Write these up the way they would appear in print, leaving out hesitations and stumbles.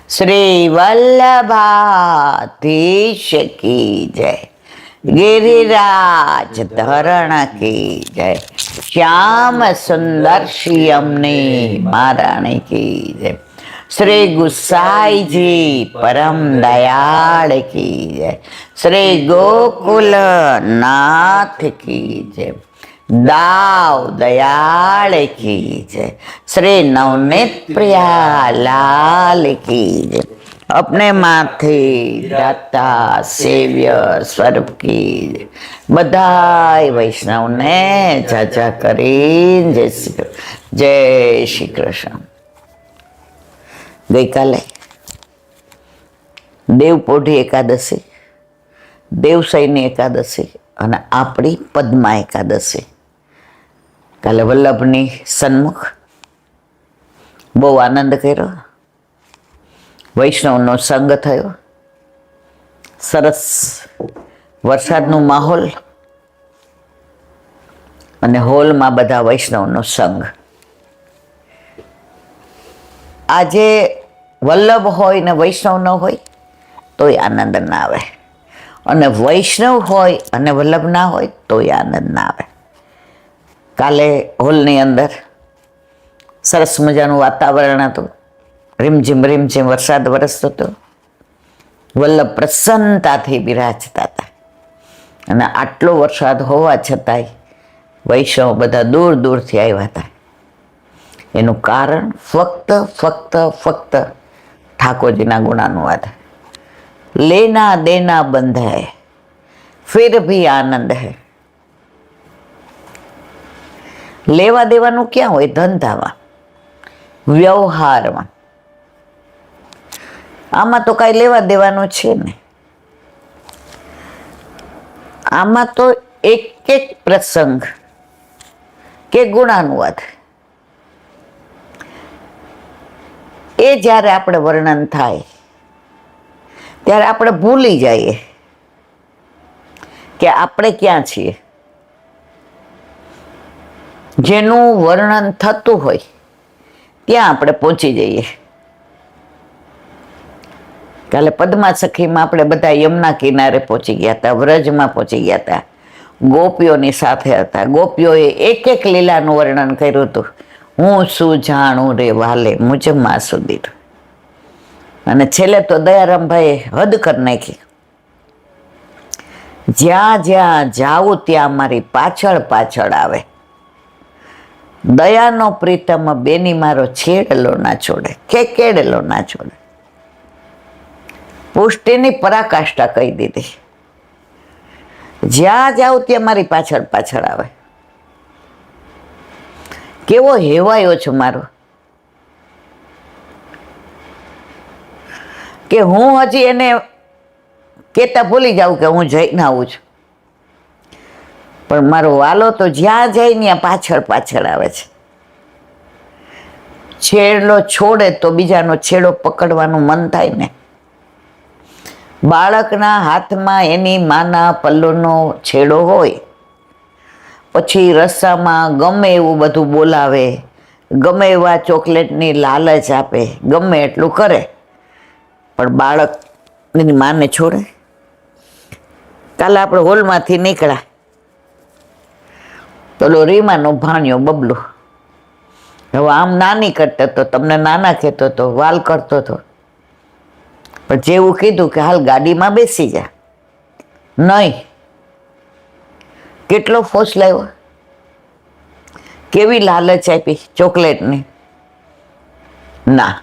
શ્રી વલ્લભાધીશ કી જય, गिरिराज धरण की जय, श्याम सुंदर श्यामनी महारानी की जय, श्री गुसाई जी परम दयाल की जय, श्री गोकुल नाथ की जय, दाव दयाल की जय, श्री नवनीत प्रिया लाल की जय, अपने माथे दाता सेव्य स्वरूप की बधाई वैष्णव ने जाजा करी जय श्री कृष्ण। गई काले देवपोढ़ी एकादशी, देवसैनी एकादशी અને આપણી પદ્મા એકાદશી કાલે વલ્લભની સન્મુખ બહુ આનંદ કર્યો, વૈષ્ણવનો સંગ થયો, સરસ વરસાદનું માહોલ અને હોલમાં બધા વૈષ્ણવનો સંગ. આજે વલ્લભ હોય ને વૈષ્ણવ ન હોય તોય આનંદ ના આવે, અને વૈષ્ણવ હોય અને વલ્લભ ના હોય તોય આનંદ ના આવે. કાલે હોલની અંદર સરસ મજાનું વાતાવરણ હતું, રીમઝીમ વરસાદ વરસતો હતો, વલ્લભ પ્રસન્નતાથી બિરાજતા હતા. અને આટલો વરસાદ હોવા છતાંય વૈષ્ણવ બધા દૂર દૂરથી આવ્યા હતા. એનું કારણ ફક્ત ઠાકોરજીના ગુણાનુવાદ. લેના દેના બંધ હૈ ફિર ભી આનંદ હૈ. લેવા દેવાનું ક્યાં હોય? ધંધામાં, વ્યવહારમાં. આમાં તો કાંઈ લેવા દેવાનું છે ને. આમાં તો એક એક પ્રસંગ કે ગુણાનુવાદ એ જ્યારે આપણે વર્ણન થાય ત્યારે આપણે ભૂલી જઈએ કે આપણે ક્યાં છીએ. જેનું વર્ણન થતું હોય ત્યાં આપણે પહોંચી જઈએ. કાલે પદ્મા સખીમાં આપણે બધા યમુના કિનારે પહોંચી ગયા હતા, વ્રજમાં પહોંચી ગયા હતા, ગોપીઓની સાથે હતા. ગોપીઓએ એક એક લીલાનું વર્ણન કર્યું હતું. હું શું જાણું રે વાલે મુજમાં સુધી. અને છેલ્લે તો દયારામભાઈએ હદ કરી નાખી. જ્યાં જ્યાં જાવું ત્યાં મારી પાછળ પાછળ આવે. દયાનો પ્રીતમ બેની મારો છેડલો ના છોડે કે કેડલો ના છોડે. પુષ્ટિની પરાકાષ્ઠા કહી દીધી. જ્યાં જાઉં ત્યાં મારી પાછળ પાછળ આવે. કેવો હેવાયો છું મારો, કે હું હજી એને કહેતા ભૂલી જાઉં કે હું જઈને આવું છું, પણ મારો વાલો તો જ્યાં જાય ત્યાં પાછળ પાછળ આવે છે. છેડલો છોડે તો બીજાનો છેડો પકડવાનું મન થાય ને. બાળકના હાથમાં એની માના પલ્લોનો છેડો હોય, પછી રસ્તામાં ગમે એવું બધું બોલાવે, ગમે એવા ચોકલેટની લાલચ આપે, ગમે એટલું કરે, પણ બાળક એની માને છોડે? કાલે આપણે હોલમાંથી નીકળ્યા, પેલો રીમાનો ભાણિયો બબલો હવે આમ નાની કરતો હતો, તમને નાના કહેતો હતો, વાલ કરતો હતો. પણ જેવું કીધું કે હાલ ગાડીમાં બેસી જા, નહીં. કેટલો ફોર્સ લાવ્યો, કેવી લાલચ આપી ચોકલેટની. ના,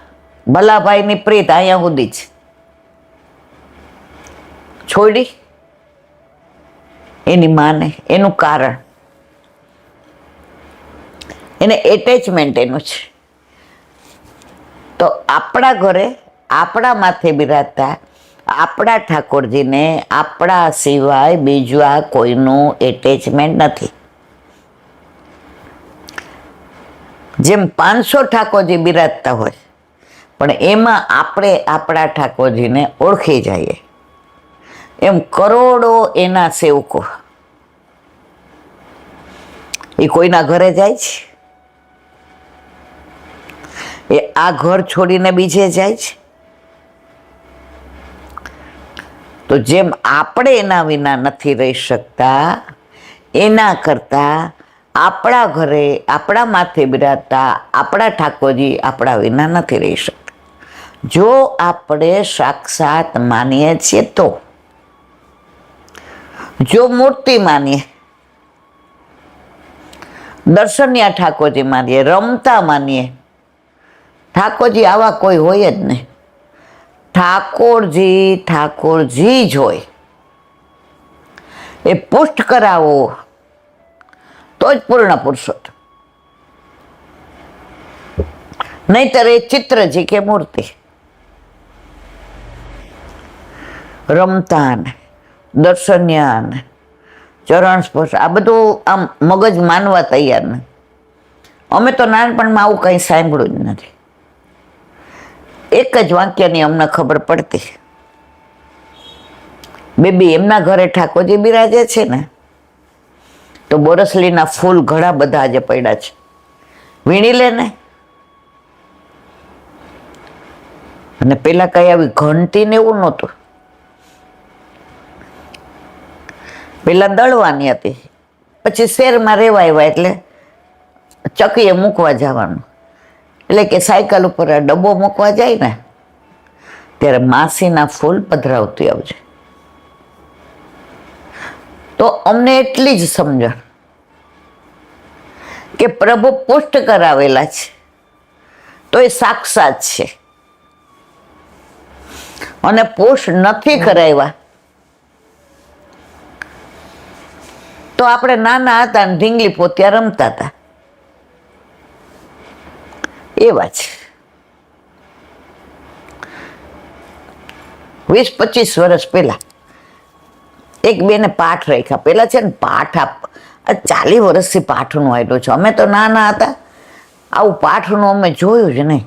ભલાભાઈની પ્રીત અહીંયા સુધી જ છોડી એની માને. એનું કારણ એને એટેચમેન્ટ એનું છે. તો આપણા ઘરે આપણા માથે બિરાજતા આપણા ઠાકોરજીને આપણા સિવાય બીજા કોઈનું એટેચમેન્ટ નથી. જેમ 500 ઠાકોરજી બિરાજતા હોય, પણ એમાં આપણે આપણા ઠાકોરજીને ઓળખી જઈએ, એમ કરોડો એના સેવકો એ કોઈના ઘરે જાય છે? એ આ ઘર છોડીને બીજે જાય છે? તો જેમ આપણે એના વિના નથી રહી શકતા, એના કરતાં આપણા ઘરે આપણા માથે બિરાજતા આપણા ઠાકોરજી આપણા વિના નથી રહી શકતા. જો આપણે સાક્ષાત માનીએ છીએ તો, જો મૂર્તિ માનીએ, દર્શનીય ઠાકોરજી માનીએ, રમતા માનીએ, ઠાકોરજી આવા કોઈ હોય જ નહીં. ઠાકોરજી જ હોય. એ પુષ્ટ કરાવો તો જ પૂર્ણ પુરુષોત્તમ, નહીતર એ ચિત્રજી કે મૂર્તિ. રમતા ને દર્શનીય ને ચરણ સ્પર્શ આ બધું આમ મગજ માનવા તૈયાર નહીં. અમે તો નાનપણમાં આવું કંઈ સાંભળ્યું જ નથી. એક જ વાક્યની અમને ખબર પડતી, બેબી એમના ઘરે ઠાકોરજી બિરાજે છે ને, તો બોરસલીના ફૂલ ઘણા બધા આજે પડ્યા છે, વીણી લે ને. અને પેલા કઈ આવી ઘંટી ને એવું નહોતું, પેલા દળવાની હતી, પછી શહેરમાં રહેવા આવ્યા એટલે ચકીએ મૂકવા જવાનું. એટલે કે સાયકલ ઉપર ડબ્બો મૂકવા જાય ને ત્યારે માસીના ફૂલ પધરાવતી આવજે. તો અમને એટલી જ સમજણ કે પ્રભુ પુષ્ટ કરાવેલા છે તો એ સાક્ષાત છે, અને પુષ્ટ નથી કરાવ્યા તો આપણે નાના હતા ને ઢીંગલી પોતિયા રમતા હતા એવા છે. 20-25 વર્ષ પહેલા એક બેને પાઠ રાખ્યા. પેલા છે ને પાઠ 40 વર્ષથી પાઠનું આવેલું છે. અમે તો નાના હતા, આવું પાઠનું અમે જોયું જ નહીં.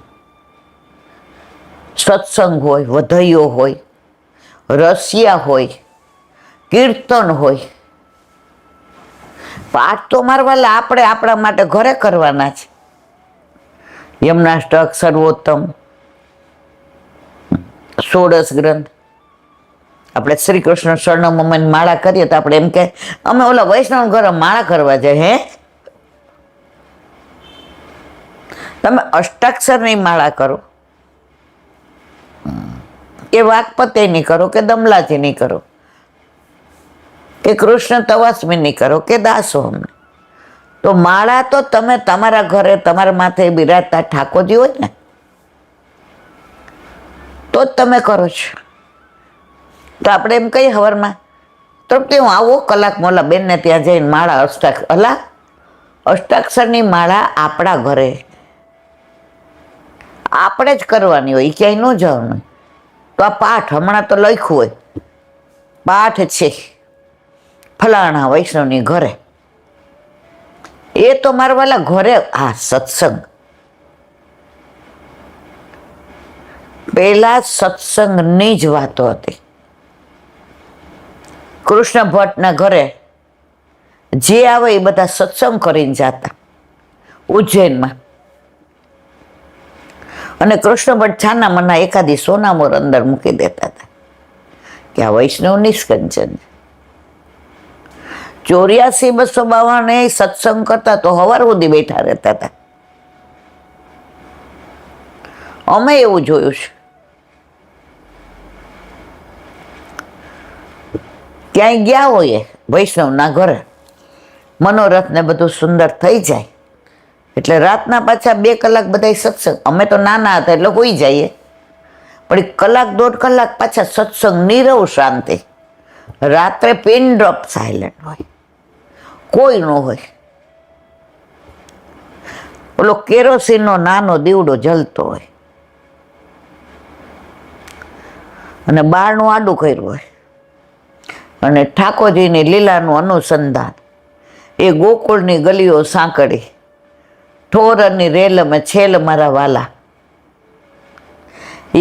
સત્સંગ હોય, વધૈયો હોય, રસિયા હોય, કીર્તન હોય. પાઠ તો મારવાલા આપણે આપણા માટે ઘરે કરવાના છે. યમનાષ્ટક, સર્વોત્તમ, 16 ગ્રંથ. આપણે શ્રી કૃષ્ણ શરણમમાં માળા કરીએ તો આપણે એમ કે અમે ઓલા વૈષ્ણવ ઘરે માળા કરવા જાય. હે, તમે અષ્ટાક્ષરની માળા કરો કે વાકપતેની કરો કે દમલાજીની કરો કે કૃષ્ણ તવાસ્મીની કરો કે દાસોહમની, તો માળા તો તમે તમારા ઘરે તમારા માથે બિરાજતા ઠાકોરજી હોય ને તો જ તમે કરો છો. તો આપણે એમ કહીએ હવારમાં તો હું આવો કલાક મોલા બેનને ત્યાં જઈને માળા અષ્ટાક્ષરની માળા આપણા ઘરે આપણે જ કરવાની હોય, ક્યાંય ન જવાનું. તો આ પાઠ હમણાં તો લખ્યું હોય, પાઠ છે ફલાણા વૈષ્ણવની ઘરે, એ તો મારવાલા ઘરે. હા, સત્સંગ પેલા સત્સંગની જ વાતો હતી. કૃષ્ણ ભટ્ટના ઘરે જે આવે એ બધા સત્સંગ કરીને જતા ઉજ્જૈનમાં. અને કૃષ્ણ ભટ્ટ છાના મના એકાદી સોનામોર અંદર મૂકી દેતા હતા કે આ વૈષ્ણવ નિષ્કંચન. 84-252 સત્સંગ કરતા તો હવાર સુધી બેઠા રહેતા હતા. અમે એવું જોયું છે. ક્યાંય ગયા હોઈએ વૈષ્ણવના ઘરે, મનોરથ ને બધું સુંદર થઈ જાય એટલે રાતના પાછા 2 કલાક બધા સત્સંગ. અમે તો નાના હતા એટલે હોઈ જઈએ, પણ 1-1.5 કલાક પાછા સત્સંગ, નીરવ શાંતિ. રાત્રે પિન ડ્રોપ સાયલેન્ટ હોય, કોઈ ન હોય. ઓલો કેરોસીનનો નાનો દીવડો જલતો હોય અને બારણું આડું કર્યું હોય અને ઠાકોરજીની લીલાનું અનુસંધાન. એ ગોકુળની ગલીઓ સાંકળી, ઠોરની રેલમાં છેલ મારા વાલા,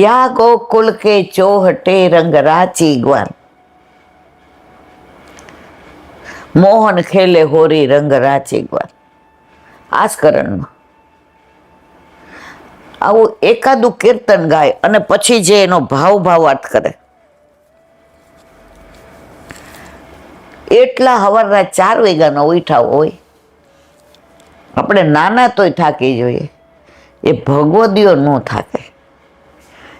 યા ગોકુળ કે ચોહટે રંગ રાચી ગ્વાલ, મોહન ખેલે હોરી રંગ રાચી ગ્વાલ. આસ્કરણમાં આવું એકાદું કીર્તન ગાય અને પછી જે એનો ભાવ ભાવાર્થ કરે એટલા સવારના 4 વાગ્યાનો ઉઠ્યા હોય, આપણે નાના તોય થાકી જોઈએ, એ ભગવદીઓ ન થાકે,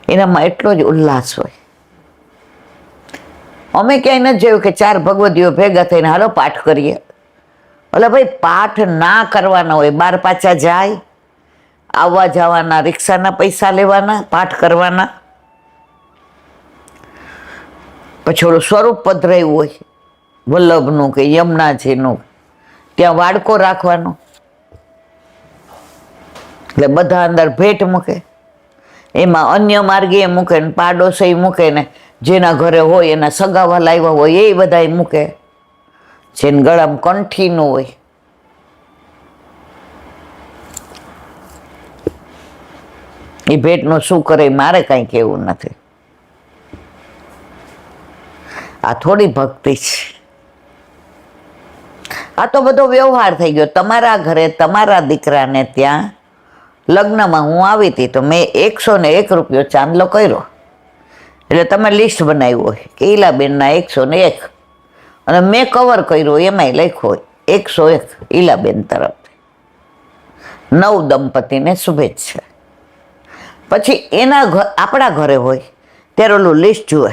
એનામાં એટલો જ ઉલ્લાસ હોય. અમે ક્યાંય નથી જોયું કે 4 ભગવદીઓ ભેગા થઈને હાલો પાઠ કરીએ. એટલે ભાઈ પાઠ ના કરવાના હોય, બાર પાછા જાય, આવવા જવાના રિક્ષાના પૈસા લેવાના, પાઠ કરવાના. પછી ઓલું સ્વરૂપ પધરાયું હોય વલ્લભનું કે યમુનાજીનું, ત્યાં વાડકો રાખવાનો, એટલે બધા અંદર ભેટ મૂકે, એમાં અન્ય માર્ગીય મૂકે ને પાડોશી મૂકે ને જેના ઘરે હોય એના સગાવા લાવ્યા હોય એ બધા મૂકે, જેને ગળામાં કંઠીનું હોય. એ ભેટનું શું કરે મારે કાંઈ કહેવું નથી. આ થોડી ભક્તિ છે. આ તો બધો વ્યવહાર થઈ ગયો. તમારા ઘરે તમારા દીકરાને ત્યાં લગ્નમાં હું આવી હતી તો મેં 101 રૂપિયો ચાંદલો કર્યો, એટલે તમે લિસ્ટ બનાવ્યું હોય કે ઈલાબેનના 101, અને મેં કવર કર્યો એમાંય લખ્યું હોય 101 ઈલાબેન તરફથી. 9 દંપતીને શુભેચ્છા. પછી એના આપણા ઘરે હોય ત્યારે ઓલું લિસ્ટ જુએ,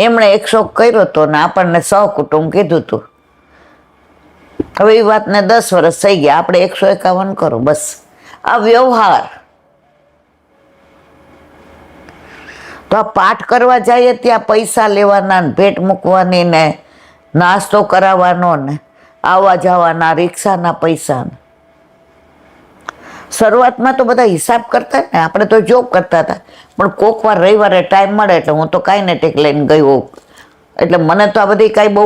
એમણે 100 કર્યો હતો ને આપણને સહકુટુંબ કીધું હતું. હવે એ વાતને 10 વર્ષ થઈ ગયા, આપણે 151 કરો, બસ. આ વ્યવહાર. તો આ પાઠ કરવા જઈએ ત્યાં પૈસા લેવાના ને ભેટ મૂકવાની ને નાસ્તો કરાવવાનો ને આવવા જવાના રિક્ષાના પૈસા. શરૂઆતમાં તો બધા હિસાબ કરતા ને, આપણે તો જોબ કરતા હતા, પણ કોક વાર રવિવારે ટાઈમ મળે એટલે હું તો કાઇનેટિક લઈને ગયો, એટલે મને તો આ બધી કાંઈ બહુ,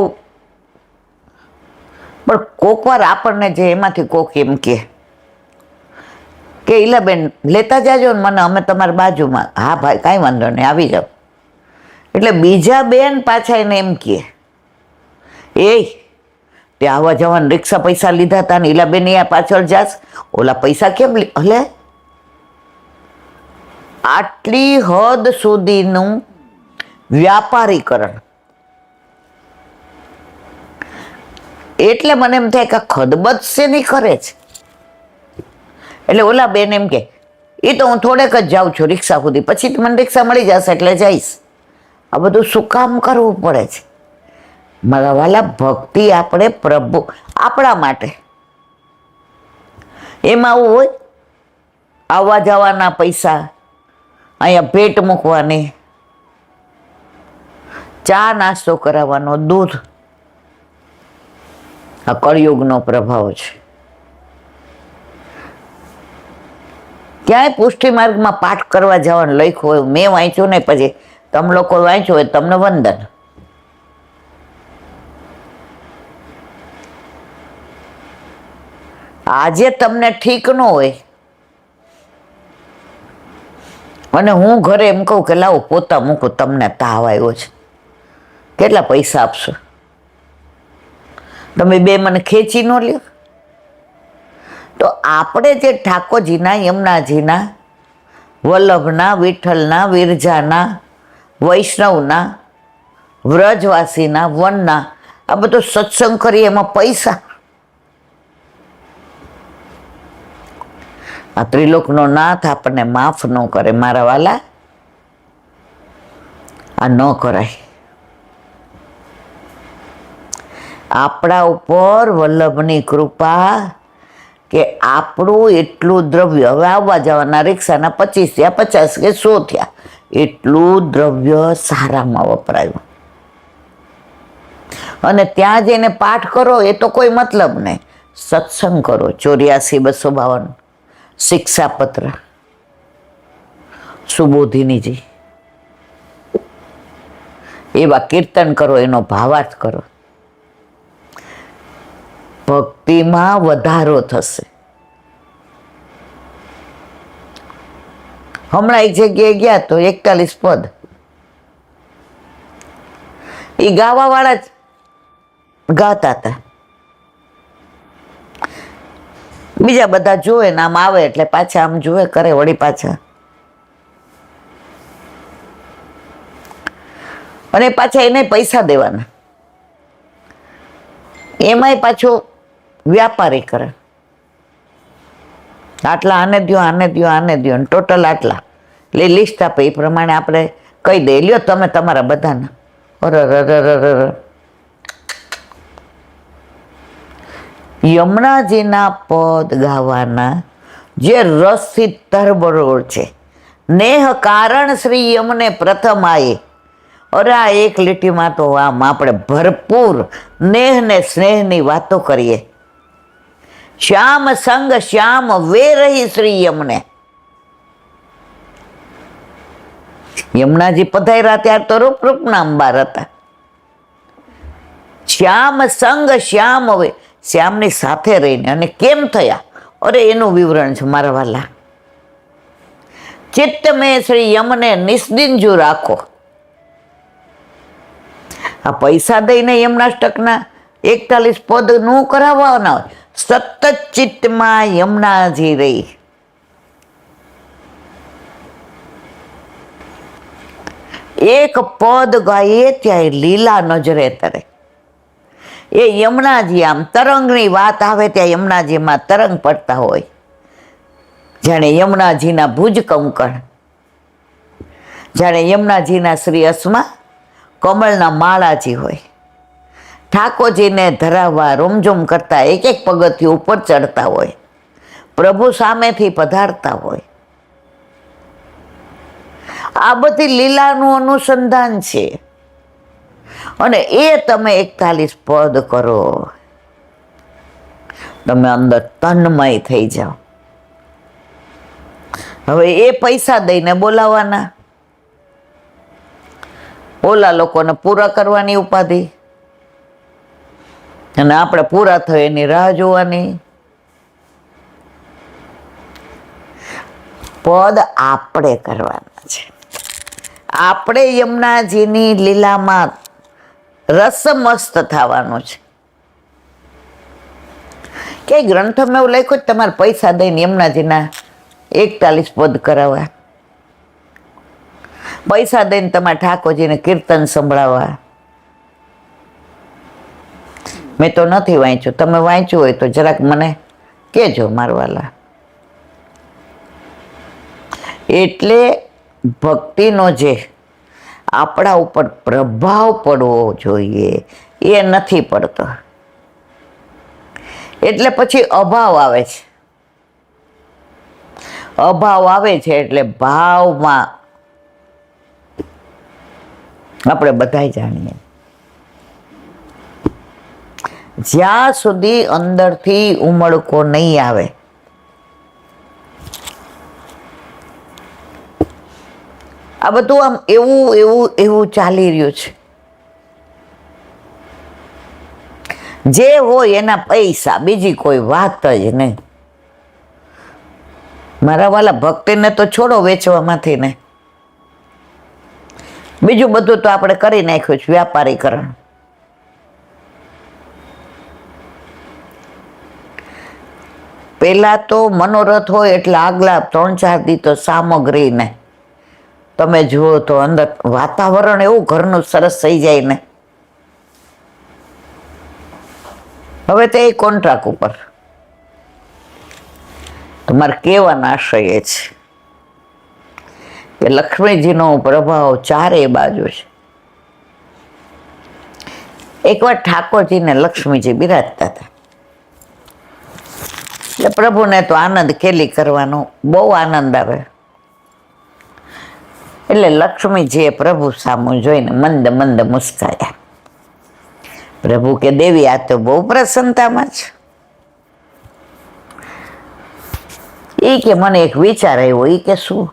પણ કોક વાર આપણને જે એમાંથી કોક એમ કે ઈલાબેન લેતા જાજો ને મને, અમે તમારી બાજુમાં. હા ભાઈ કાંઈ વાંધો નહીં, આવી જાઓ. એટલે બીજા બેન પાછા એને એમ કહે, એ તે આવવા જવાના રિક્ષા પૈસા લીધા હતા ને ઈલાબેન અહીંયા પાછળ જાસ, ઓલા પૈસા કેમ એટલે આટલી હદ સુધીનું વ્યાપારીકરણ. એટલે મને એમ થાય કે ખદબદ શેની કરે છે. એટલે ઓલા બેન એમ કે એ તો હું થોડેક જ જાઉં છું રિક્ષા સુધી, પછી મને રિક્ષા મળી જશે એટલે જઈશ. આ બધું શું કામ કરવું પડે છે? મારા વાલા, ભક્તિ આપણે પ્રભુ આપણા માટે. એમાં આવું હોય, આવવા જવાના પૈસા, અહીંયા ભેટ મૂકવાની, ચા નાસ્તો કરાવવાનો, દૂધ. આ કળિયુગનો પ્રભાવ છે. ક્યાંય પુષ્ટિ માર્ગમાં પાઠ કરવા જવાનું લખ્યું હોય, મેં વાંચ્યું નહીં, પછી તમે લોકો વાંચ્યું હોય તમને વંદન. આજે તમને ઠીક ન હોય અને હું ઘરે એમ કહું કે લાવો પોતા મૂકું, તમને તાવ આવ્યો છે, કેટલા પૈસા આપશો? તમે બે મને ખેંચી ન લ્યો. તો આપણે જે ઠાકોરજીના, યમુનાજીના, વલ્લભના, વિઠ્ઠલના, વિરજાના, વૈષ્ણવના, વ્રજવાસીના, વનના આ બધો સત્સંગ કરીએ એમાં પૈસા. આ ત્રિલોકનો નાથ આપણને માફ ન કરે મારા વાલા, આ ન કરાય. આપણા ઉપર વલ્લભની કૃપા કે આપણું એટલું દ્રવ્ય, હવે આવવા જવાના રિક્ષાના 25 થયા, 50 કે 100 થયા, એટલું દ્રવ્ય સારામાં વપરાયું. અને ત્યાં જઈને પાઠ કરો એ તો કોઈ મતલબ નહીં, સત્સંગ કરો. 84-252 શિક્ષાપત્ર, સુબોધિનીજી, એવા કીર્તન કરો, એનો ભાવાર્થ કરો. ભક્તિમાં વધારો થશે. હમણાં એક જગ્યાએ ગયા તો 41 પદ, એ ગાવાવાળા જ ગાતા હતા, બીજા બધા જોવે ને આમ આવે એટલે પાછા આમ જોવે કરે, વળી પાછા. અને પાછા એને પૈસા દેવાના, એમાંય પાછો વ્યાપારી કરે, આટલા આને દો, આને દો, આને દો, ટોટલ આટલા એટલે લિસ્ટ આપે એ પ્રમાણે આપણે કહી દઈએ, લ્યો તમે તમારા બધાના. યમુનાજીના પદ ગાવાના જે રસથી તરબરોળ છે. નેહ કારણ શ્રી યમને પ્રથમ આયે. અરે આ એક લીટીમાં તો આમ આપણે ભરપૂર નેહ ને સ્નેહની વાતો કરીએ. શ્યામ સંગ શ્યામ વે રહી શ્રી યમને. યમુનાજી પધાર્યા ત્યાર તો રૂપ રૂપના અંબાર હતા. શ્યામ સંગ શ્યામ વે, શ્યામની સાથે રહીને અને કેમ થયા, અરે એનું વિવરણ છે મારા વાલા. ચિત્ત મેં શ્રી યમને નિસ્દિંજુ રાખો. આ પૈસા દઈને યમનાષ્ટકના 41 પદ નું કરાવવાના હોય, સતત ચિત્તમાં યમુનાજી રહી. એક પદ ગાઈએ ત્યાં લીલા નજરે તરે. એ યમુનાજી આમ તરંગની વાત આવે ત્યાં યમુનાજીમાં તરંગ પડતા હોય, જાણે યમુનાજીના ભુજ કંકણ, જાણે યમુનાજીના શ્રી અસ્મા કમળના માળાજી હોય. ઠાકોરજીને ધરાવવા રોમઝોમ કરતા એક એક પગથિયું ઉપર ચડતા હોય, પ્રભુ સામેથી પધારતા હોય. આ બધી લીલાનું અનુસંધાન છે. અને એ તમે 41 પદ કરો, તમે અંદર તન્મય થઈ જાઓ. હવે એ પૈસા દઈને બોલાવવાના, ઓલા લોકોને પૂરા કરવાની ઉપાધિ, અને આપણે પૂરા થાય એની રાહ જોવાની. પદ આપણે કરવાના છે. આપણે યમુનાજીની લીલામાં રસમસ્ત થવાનું છે. કે ગ્રંથમાં એવું લખ્યું તમારે પૈસા દઈને યમુનાજીના 41 પદ કરાવવા, પૈસા દઈને તમારે ઠાકોરજીને કીર્તન સંભળાવવા. મેં તો નથી વાંચ્યું, તમે વાંચ્યું હોય તો જરાક મને કહેજો મારવાલા. એટલે ભક્તિનો જે આપણા ઉપર પ્રભાવ પડવો જોઈએ એ નથી પડતો, એટલે પછી અભાવ આવે છે. અભાવ આવે છે એટલે ભાવમાં આપણે બધાય જાણીએ, જ્યાં સુધી અંદરથી ઉમળકો નહીં આવે, આ બધું આમ એવું એવું એવું ચાલી રહ્યું છે. જે હોય એના પૈસા, બીજી કોઈ વાત જ નહીં. મારા વાલા ભક્તિને તો છોડો વેચવામાંથી ને, બીજું બધું તો આપણે કરી નાખ્યું છે વ્યાપારીકરણ. પેલા તો મનોરથ હોય એટલે આગલા 3-4 દી તો સામગ્રીને તમે જુઓ તો અંદર વાતાવરણ એવું ઘરનું સરસ થઈ જાય ને. હવે તો એ કોન્ટ્રાક્ટ ઉપર. તમારે કહેવાના આશય એ છે કે લક્ષ્મીજીનો પ્રભાવ ચારે બાજુ છે. એકવાર ઠાકોરજીને લક્ષ્મીજી બિરાજતા હતા, એટલે પ્રભુને તો આનંદ ખેલી કરવાનો બહુ આનંદ આવે. એટલે લક્ષ્મીજીએ પ્રભુ સામું જોઈને મંદ મંદ મુસ્કાયા. પ્રભુ કે દેવી આ તો બહુ પ્રસન્નતામાં છે. એ કે મને એક વિચાર આવ્યો. એ કે શું?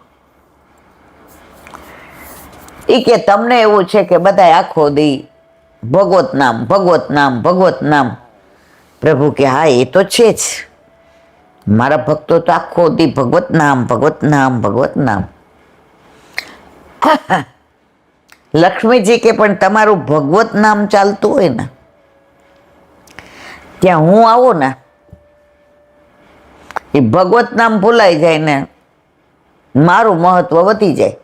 એ કે તમને એવું છે કે બધા આખો દી ભગવત નામ ભગવત નામ ભગવત નામ. પ્રભુ કે હા એ તો છે જ, મારા ભક્તો તો આખો દી ભગવત નામ ભગવત નામ ભગવત નામ. લક્ષ્મીજી કે પણ તમારું ભગવત નામ ચાલતું હોય ને, ત્યાં હું આવું ને એ ભગવત નામ ભૂલાઈ જાય ને મારું મહત્વ વધી જાય.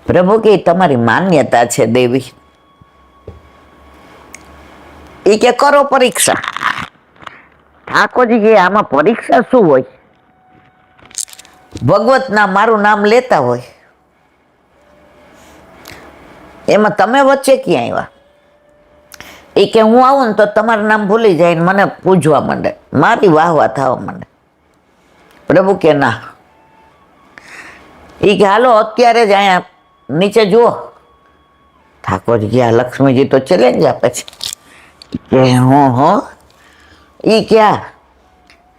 પ્રભુ કે તમારી માન્યતા છે દેવી. એ કે કરો પરીક્ષા. ઠાકોરજી કે આમાં પરીક્ષા શું હોય? ભગવતના મારું નામ લેતા હોય એમાં તમે વચ્ચે ક્યાં આવ્યા? એ કે હું આવું ને તો તમારું નામ ભૂલી જાય ને મને પૂજવા માંડે, મારી વાહ થવા માંડે. પ્રભુ કે ના. એ કે હાલો અત્યારે જ અહીંયા નીચે જુઓ. ઠાકોરજી કે આ લક્ષ્મીજી તો ચેલેન્જ આપે છે કે હો. એ ક્યાં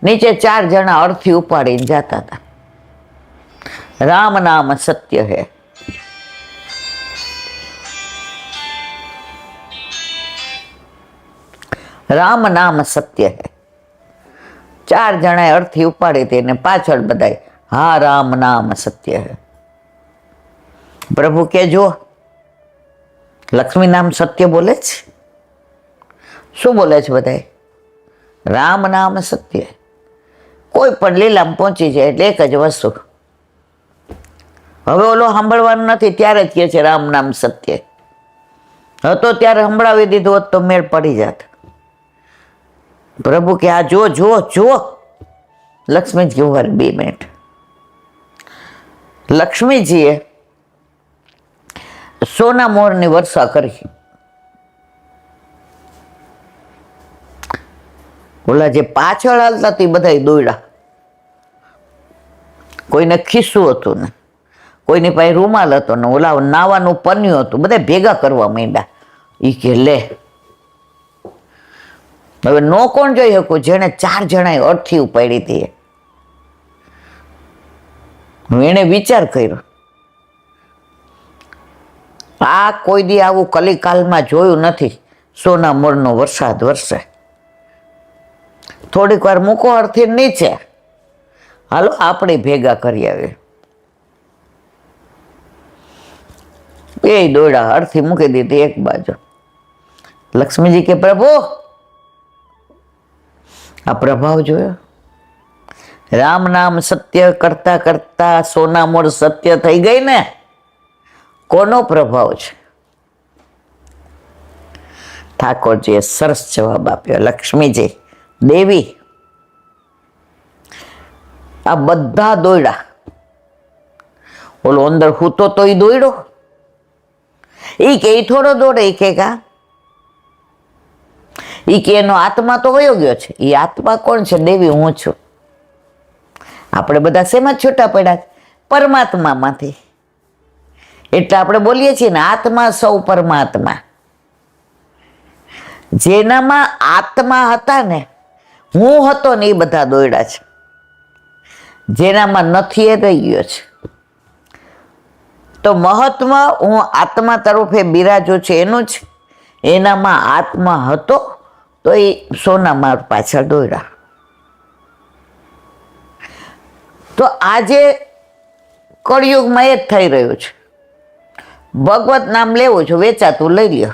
નીચે 4 જણા અર્થી ઉપાડીને જતા હતા. રામ નામ સત્ય હે. રામ નામ સત્ય હે. 4 જણાએ અર્થી ઉપાડી હતી ને પાછળ બધાય હા રામ નામ સત્ય હે. પ્રભુ કે જો લક્ષ્મી નામ સત્ય બોલે છે. શું બોલે છે બધાય? રામ નામ સત્ય. કોઈ પણ લીલામાં પહોંચી જાય એટલે એક જ વસ્તુ. હવે ઓલો સાંભળવાનું નથી ત્યારે જ કહે છે રામ નામ સત્ય. હતો ત્યારે સંભળાવી દીધું હોત તો મેળ પડી જાત. પ્રભુ કે આ જો જો જો. લક્ષ્મીજી ઉભા 2 મિનિટ. લક્ષ્મીજીએ સોના મોરની વર્ષા કરી. ઓલા જે પાછળ હાલતા તે બધા દોડ્યા. કોઈને ખિસ્સું હતું ને કોઈની પાસે રૂમાલ હતો ને ઓલા નાવાનું પન્યું હતું, બધા ભેગા કરવા માંડ્યા. એ કે લે હવે નો કોણ જોઈ શકું જેને 4 જણાએ અર્થી ઉપાડી હતી. એને વિચાર કર્યો આ કોઈ દી આવું કલિકાલમાં જોયું નથી. સોના મોરનો વરસાદ વરસે. થોડીક વાર મૂકો અર્થી નીચે, હાલો આપણે ભેગા કરી આવે. એ દોડા અર્થી મૂકી દીધી એક બાજુ. લક્ષ્મીજી કે પ્રભુ આ પ્રભાવ જોયો. રામ નામ સત્ય કરતા કરતા સોના મોર સત્ય થઈ ગઈ ને. કોનો પ્રભાવ છે? ઠાકોરજીએ સરસ જવાબ આપ્યો. લક્ષ્મીજી દેવી આ બધા દોડ્યા. ઓલો અંદર હૂતો તો એ દોડ્યો. એ કે થોડો દોડે. એ કે કા એ કે એનો આત્મા તો વયો ગયો છે. એ આત્મા કોણ છે? દેવી હું છું. આપણે બધા શેમાં છૂટા પડ્યા? પરમાત્મામાંથી. એટલે આપણે બોલીએ છીએ ને આત્મા સૌ પરમાત્મા. જેનામાં આત્મા હતા ને, હું હતો ને એ બધા દોડ્યા છે. જેનામાં નથી એ રહી ગયો છે. તો મહત્વ હું આત્મા તરફે બિરાજો છે એનું જ. એનામાં આત્મા હતો તો એ સોનામાં પાછળ દોડ્યા. તો આજે કળિયુગમાં એ જ થઈ રહ્યું છે. ભગવત નામ લેવું છે, વેચાતું લઈ લ્યો.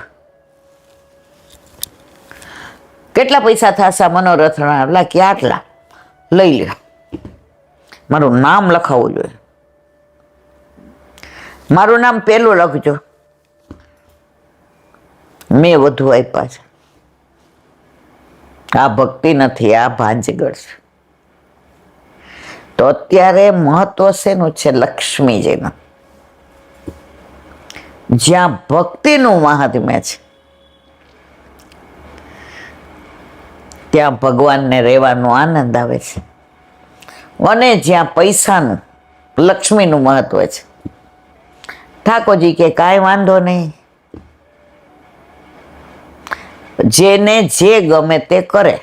કેટલા પૈસા થશે મનોરથના? કે આટલા લઈ લ્યો. મારું નામ લખાવવું જોઈએ. મારું નામ પેલું લખજો. મેં વધુ આપ્યા છે. આ ભક્તિ નથી, આ ભાંજગળ છે. તો અત્યારે મહત્વ શેનું છે? લક્ષ્મીજીનું. જ્યાં ભક્તિનું મહાત્મ્ય છે ત્યાં ભગવાનને રહેવાનો આનંદ આવે છે. અને જ્યાં પૈસાનું, લક્ષ્મીનું મહત્વ છે, ઠાકોરજી કે કાંઈ વાંધો નહીં, જેને જે ગમે તે કરે.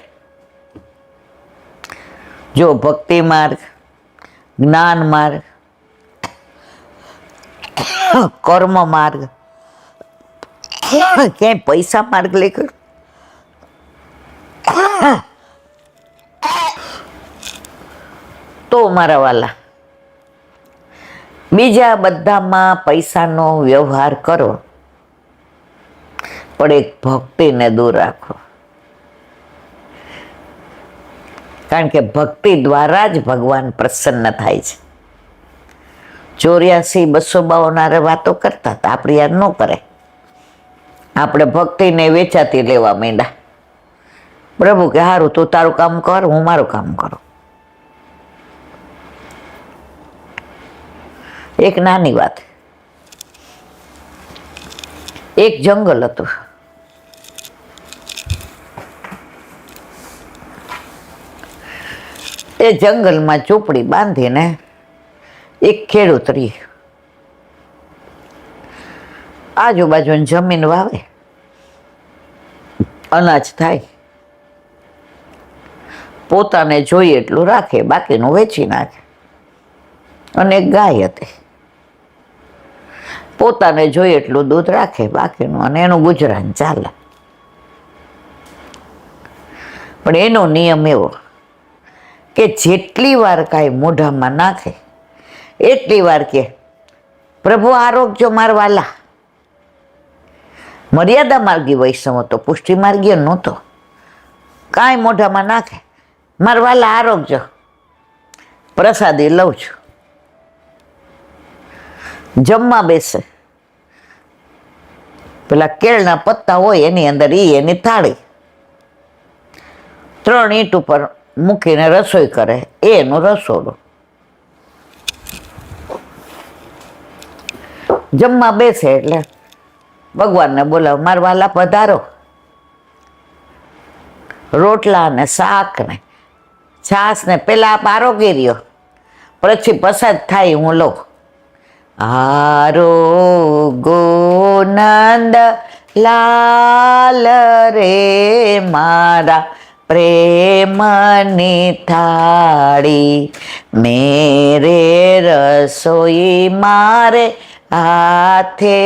જો ભક્તિ માર્ગ, જ્ઞાન માર્ગ, કર્મ માર્ગ, ક્યાંય પૈસા માર્ગ લેખો તો મારા વાલા બીજા બધામાં પૈસાનો વ્યવહાર કરો, પણ એક ભક્તિને દૂર રાખો. કારણ કે ભક્તિ દ્વારા જ ભગવાન પ્રસન્ન થાય છે. ₹84,252 વાતો કરતા હતા. આપણી યાર ન કરે. આપણે ભક્તિને વેચાતી લેવા માંડ્યા. પ્રભુ કે સારું, તું તારું કામ કર, હું મારું કામ કરું. એક નાની વાત, એક જંગલ હતું. એ જંગલમાં ઝૂંપડી બાંધીને એક ખેડૂત રહી. આજુબાજુની જમીન વાવે, અનાજ થાય, પોતાને જોઈએ એટલું રાખે, બાકીનું વેચી નાખે. અને એક ગાય હતી, પોતાને જોઈએ એટલું દૂધ રાખે, બાકીનું, અને એનું ગુજરાન ચાલે. પણ એનો નિયમ એવો કે જેટલી વાર કાંઈ મોઢામાં નાખે એટલી વાર કે પ્રભુ આરોગ્ય મારવાલા. મર્યાદા માર્ગી વૈષ્ણવ હતો, પુષ્ટિ માર્ગીય નહોતો. કાંઈ મોઢામાં નાખે, મારવાલા આરોગ્ય, પ્રસાદી લઉં છું. જમવા બેસે, પેલા કેળના પત્તા હોય એની અંદર એની થાળી 3 ઈંટ ઉપર મૂકીને રસોઈ કરે, એનું રસોડું. જમવા બેસે એટલે ભગવાનને બોલાવ, મારા વાલા પધારો. રોટલા ને શાક ને છાસ ને પેલા આપ આરોગી રહ્યો, પછી પસાદ થાય હું લઉં. આરોગો નંદ લાલ રે મારા પ્રેમની થાળી, મેરે રસોઈ મારે હાથે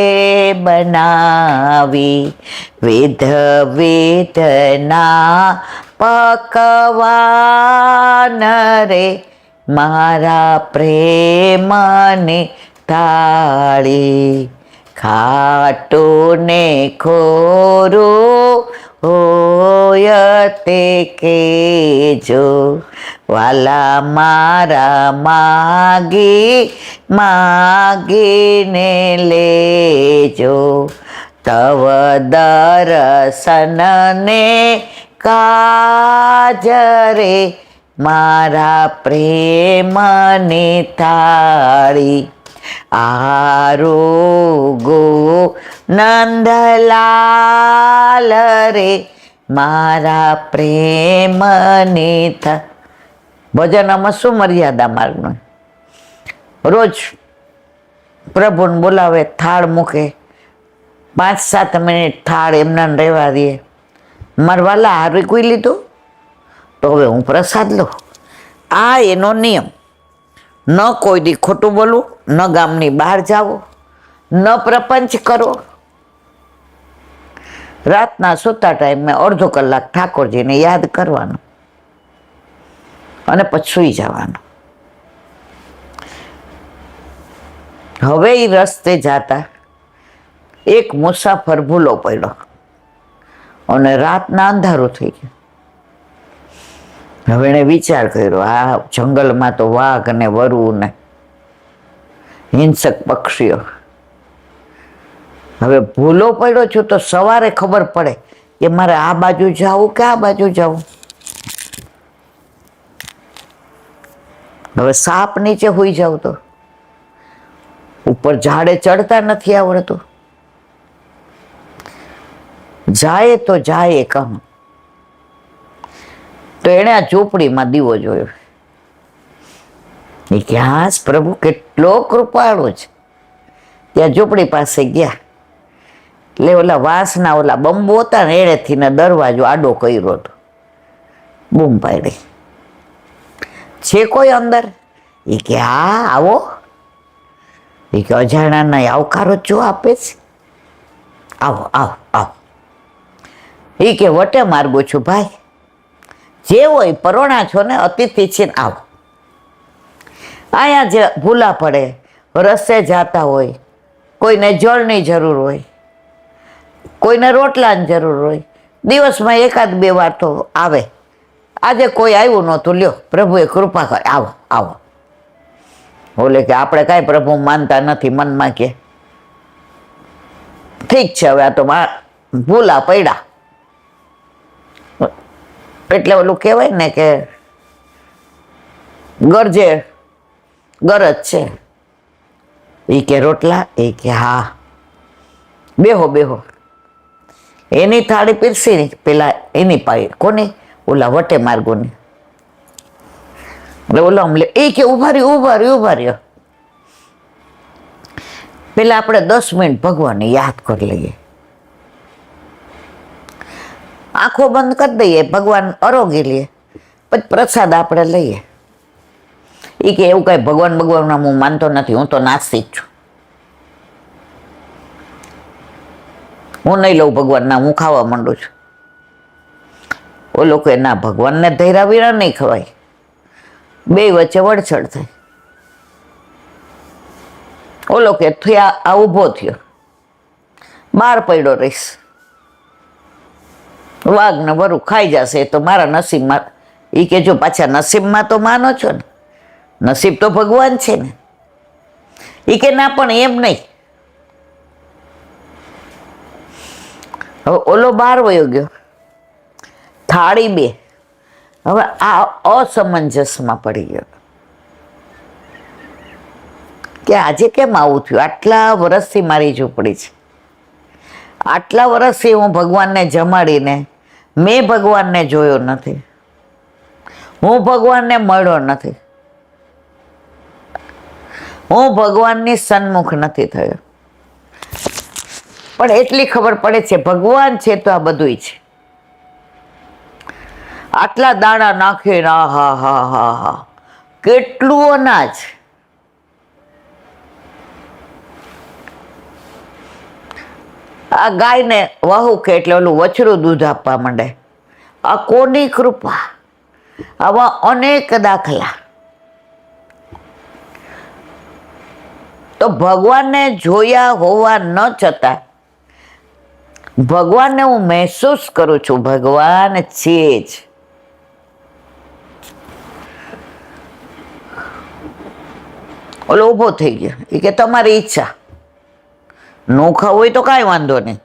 બનાવી, વિધ વિધના પકવાન રે મારા પ્રેમની થાળી. ખાટું ને ખોરું હોય તે કેજો, વાલા મારા માગીને લેજો. તવ દર્શન ને કાજ રે મારા પ્રેમની થાળી. આરોગો નંદલાલ રે મારા પ્રેમની થાળી. ભજનમાં શું મર્યાદા માર્ગનું? રોજ પ્રભુને બોલાવે, થાળ મૂકે, 5-7 મિનિટ થાળ એમના રહેવા દે. મારવાલા હારી કોઈ લીધું તો હવે હું પ્રસાદ લઉં. આ એનો નિયમ. ન કોઈ દી ખોટું બોલવું, ન ગામની બહાર જાવો, ન પ્રપંચ કરો. રાતના સૂતા ટાઈમે અડધો કલાક ઠાકોરજીને યાદ કરવાનું અને પછી સૂઈ જવાનું. હવે એ રસ્તે જાતા એક મુસાફર ભૂલો પડ્યો અને રાતના અંધારું થઈ ગયું. હવે એણે વિચાર કર્યો, આ જંગલમાં તો વાઘ ને વરુ ને હિંસક પક્ષીઓ, હવે ભૂલો પડ્યો છું તો સવારે ખબર પડે કે મારે આ બાજુ જવું કે આ બાજુ જવું. હવે સાપ નીચે હોઈ જાવ તો ઉપર ઝાડે ચડતા નથી આવડતું. જાય તો જાય કહું. તો એણે આ ઝૂંપડીમાં દીવો જોયો. એ કે હા પ્રભુ કેટલો કૃપાળુ છે. ત્યાં ઝૂંપડી પાસે ગયા એટલે ઓલા વાંસના ઓલા બંબો હતા ને એળેથી ને દરવાજો આડો કર્યો હતો. બૂમ પાડી, છે કોઈ અંદર? એ કે હા આવો. એ કે અજાણાના આવકારો જો આપે છે, આવો આવો આવો. એ કે વટે માર્ગો છું ભાઈ, જે હોય પરોણા છો ને, અતિથિ છે ને, આવો. અહીંયા જે ભૂલા પડે, રસ્તે જાતા હોય, કોઈને જળની જરૂર હોય, કોઈને રોટલાની જરૂર હોય, દિવસમાં 1-2 વાર તો આવે. આજે કોઈ આવ્યું નહોતું, લ્યો પ્રભુએ કૃપા કરે, આવો આવો. બોલે કે આપણે કાંઈ પ્રભુ માનતા નથી, મનમાં કે ઠીક છે હવે આ તો ભૂલા પડ્યા. એટલે ઓલું કહેવાય ને કે ગરજે ગરજ છે. એ કે રોટલા, એ કે હા, બેહો બેહો. એની થાળી પીરસી પેલા એની પાઈ કોની, ઓલા વટે માર્ગોની. એટલે ઓલા અમલે એ કે ઉભા રહ્યો. પેલા આપણે 10 મિનિટ ભગવાનને યાદ કરી લઈએ, આંખો બંધ કરી દઈએ, ભગવાન આરોગી લઈએ, પછી પ્રસાદ આપણે લઈએ. એ કે એવું કઈ ભગવાન હું માનતો નથી, હું તો નાસ્તિક છું, હું નહીં લઉં ભગવાનના, હું ખાવા માંડું છું. ઓલો કે ના, ભગવાનને ધૈર્યા વિના નહીં ખવાય, બે વચ્ચે વડછડ થાય. ઓલો કે થયા આ ઊભો થયો, બહાર પડ્યો રહીશ, વાઘ ને વરુ ખાઈ જશે તો મારા નસીબમાં. એ કે જો પાછા નસીબમાં તો માનો છો ને, નસીબ તો ભગવાન છે ને. એ કે ના પણ એમ નહીં. હવે ઓલો બહાર વયો ગયો, થાળી બે. હવે આ અસમંજસમાં પડી ગયો કે આજે કેમ આવું થયું? આટલા વર્ષથી મારી ઝૂંપડી છે, આટલા વર્ષથી હું ભગવાનને જમાડીને મેં ભગવાનને જોયો નથી, હું ભગવાનને મળ્યો નથી, હું ભગવાનની સન્મુખ નથી થયો. પણ એટલી ખબર પડે છે ભગવાન છે તો આ બધુંય છે. આટલા દાણા નાખે, હા હા હા હા, કેટલું અનાજ. આ ગાયને વહુ કે એટલે ઓલું વછરું દૂધ આપવા માંડે. આ કોની કૃપા? આવા અનેક દાખલા. તો ભગવાનને જોયા હોવા ન છતાં ભગવાનને હું મહેસૂસ કરું છું, ભગવાન છે જ. ઓલો ઊભો થઈ ગયો, એ કે તમારી ઈચ્છા, નો ખાવું હોય તો કાંઈ વાંધો નહીં,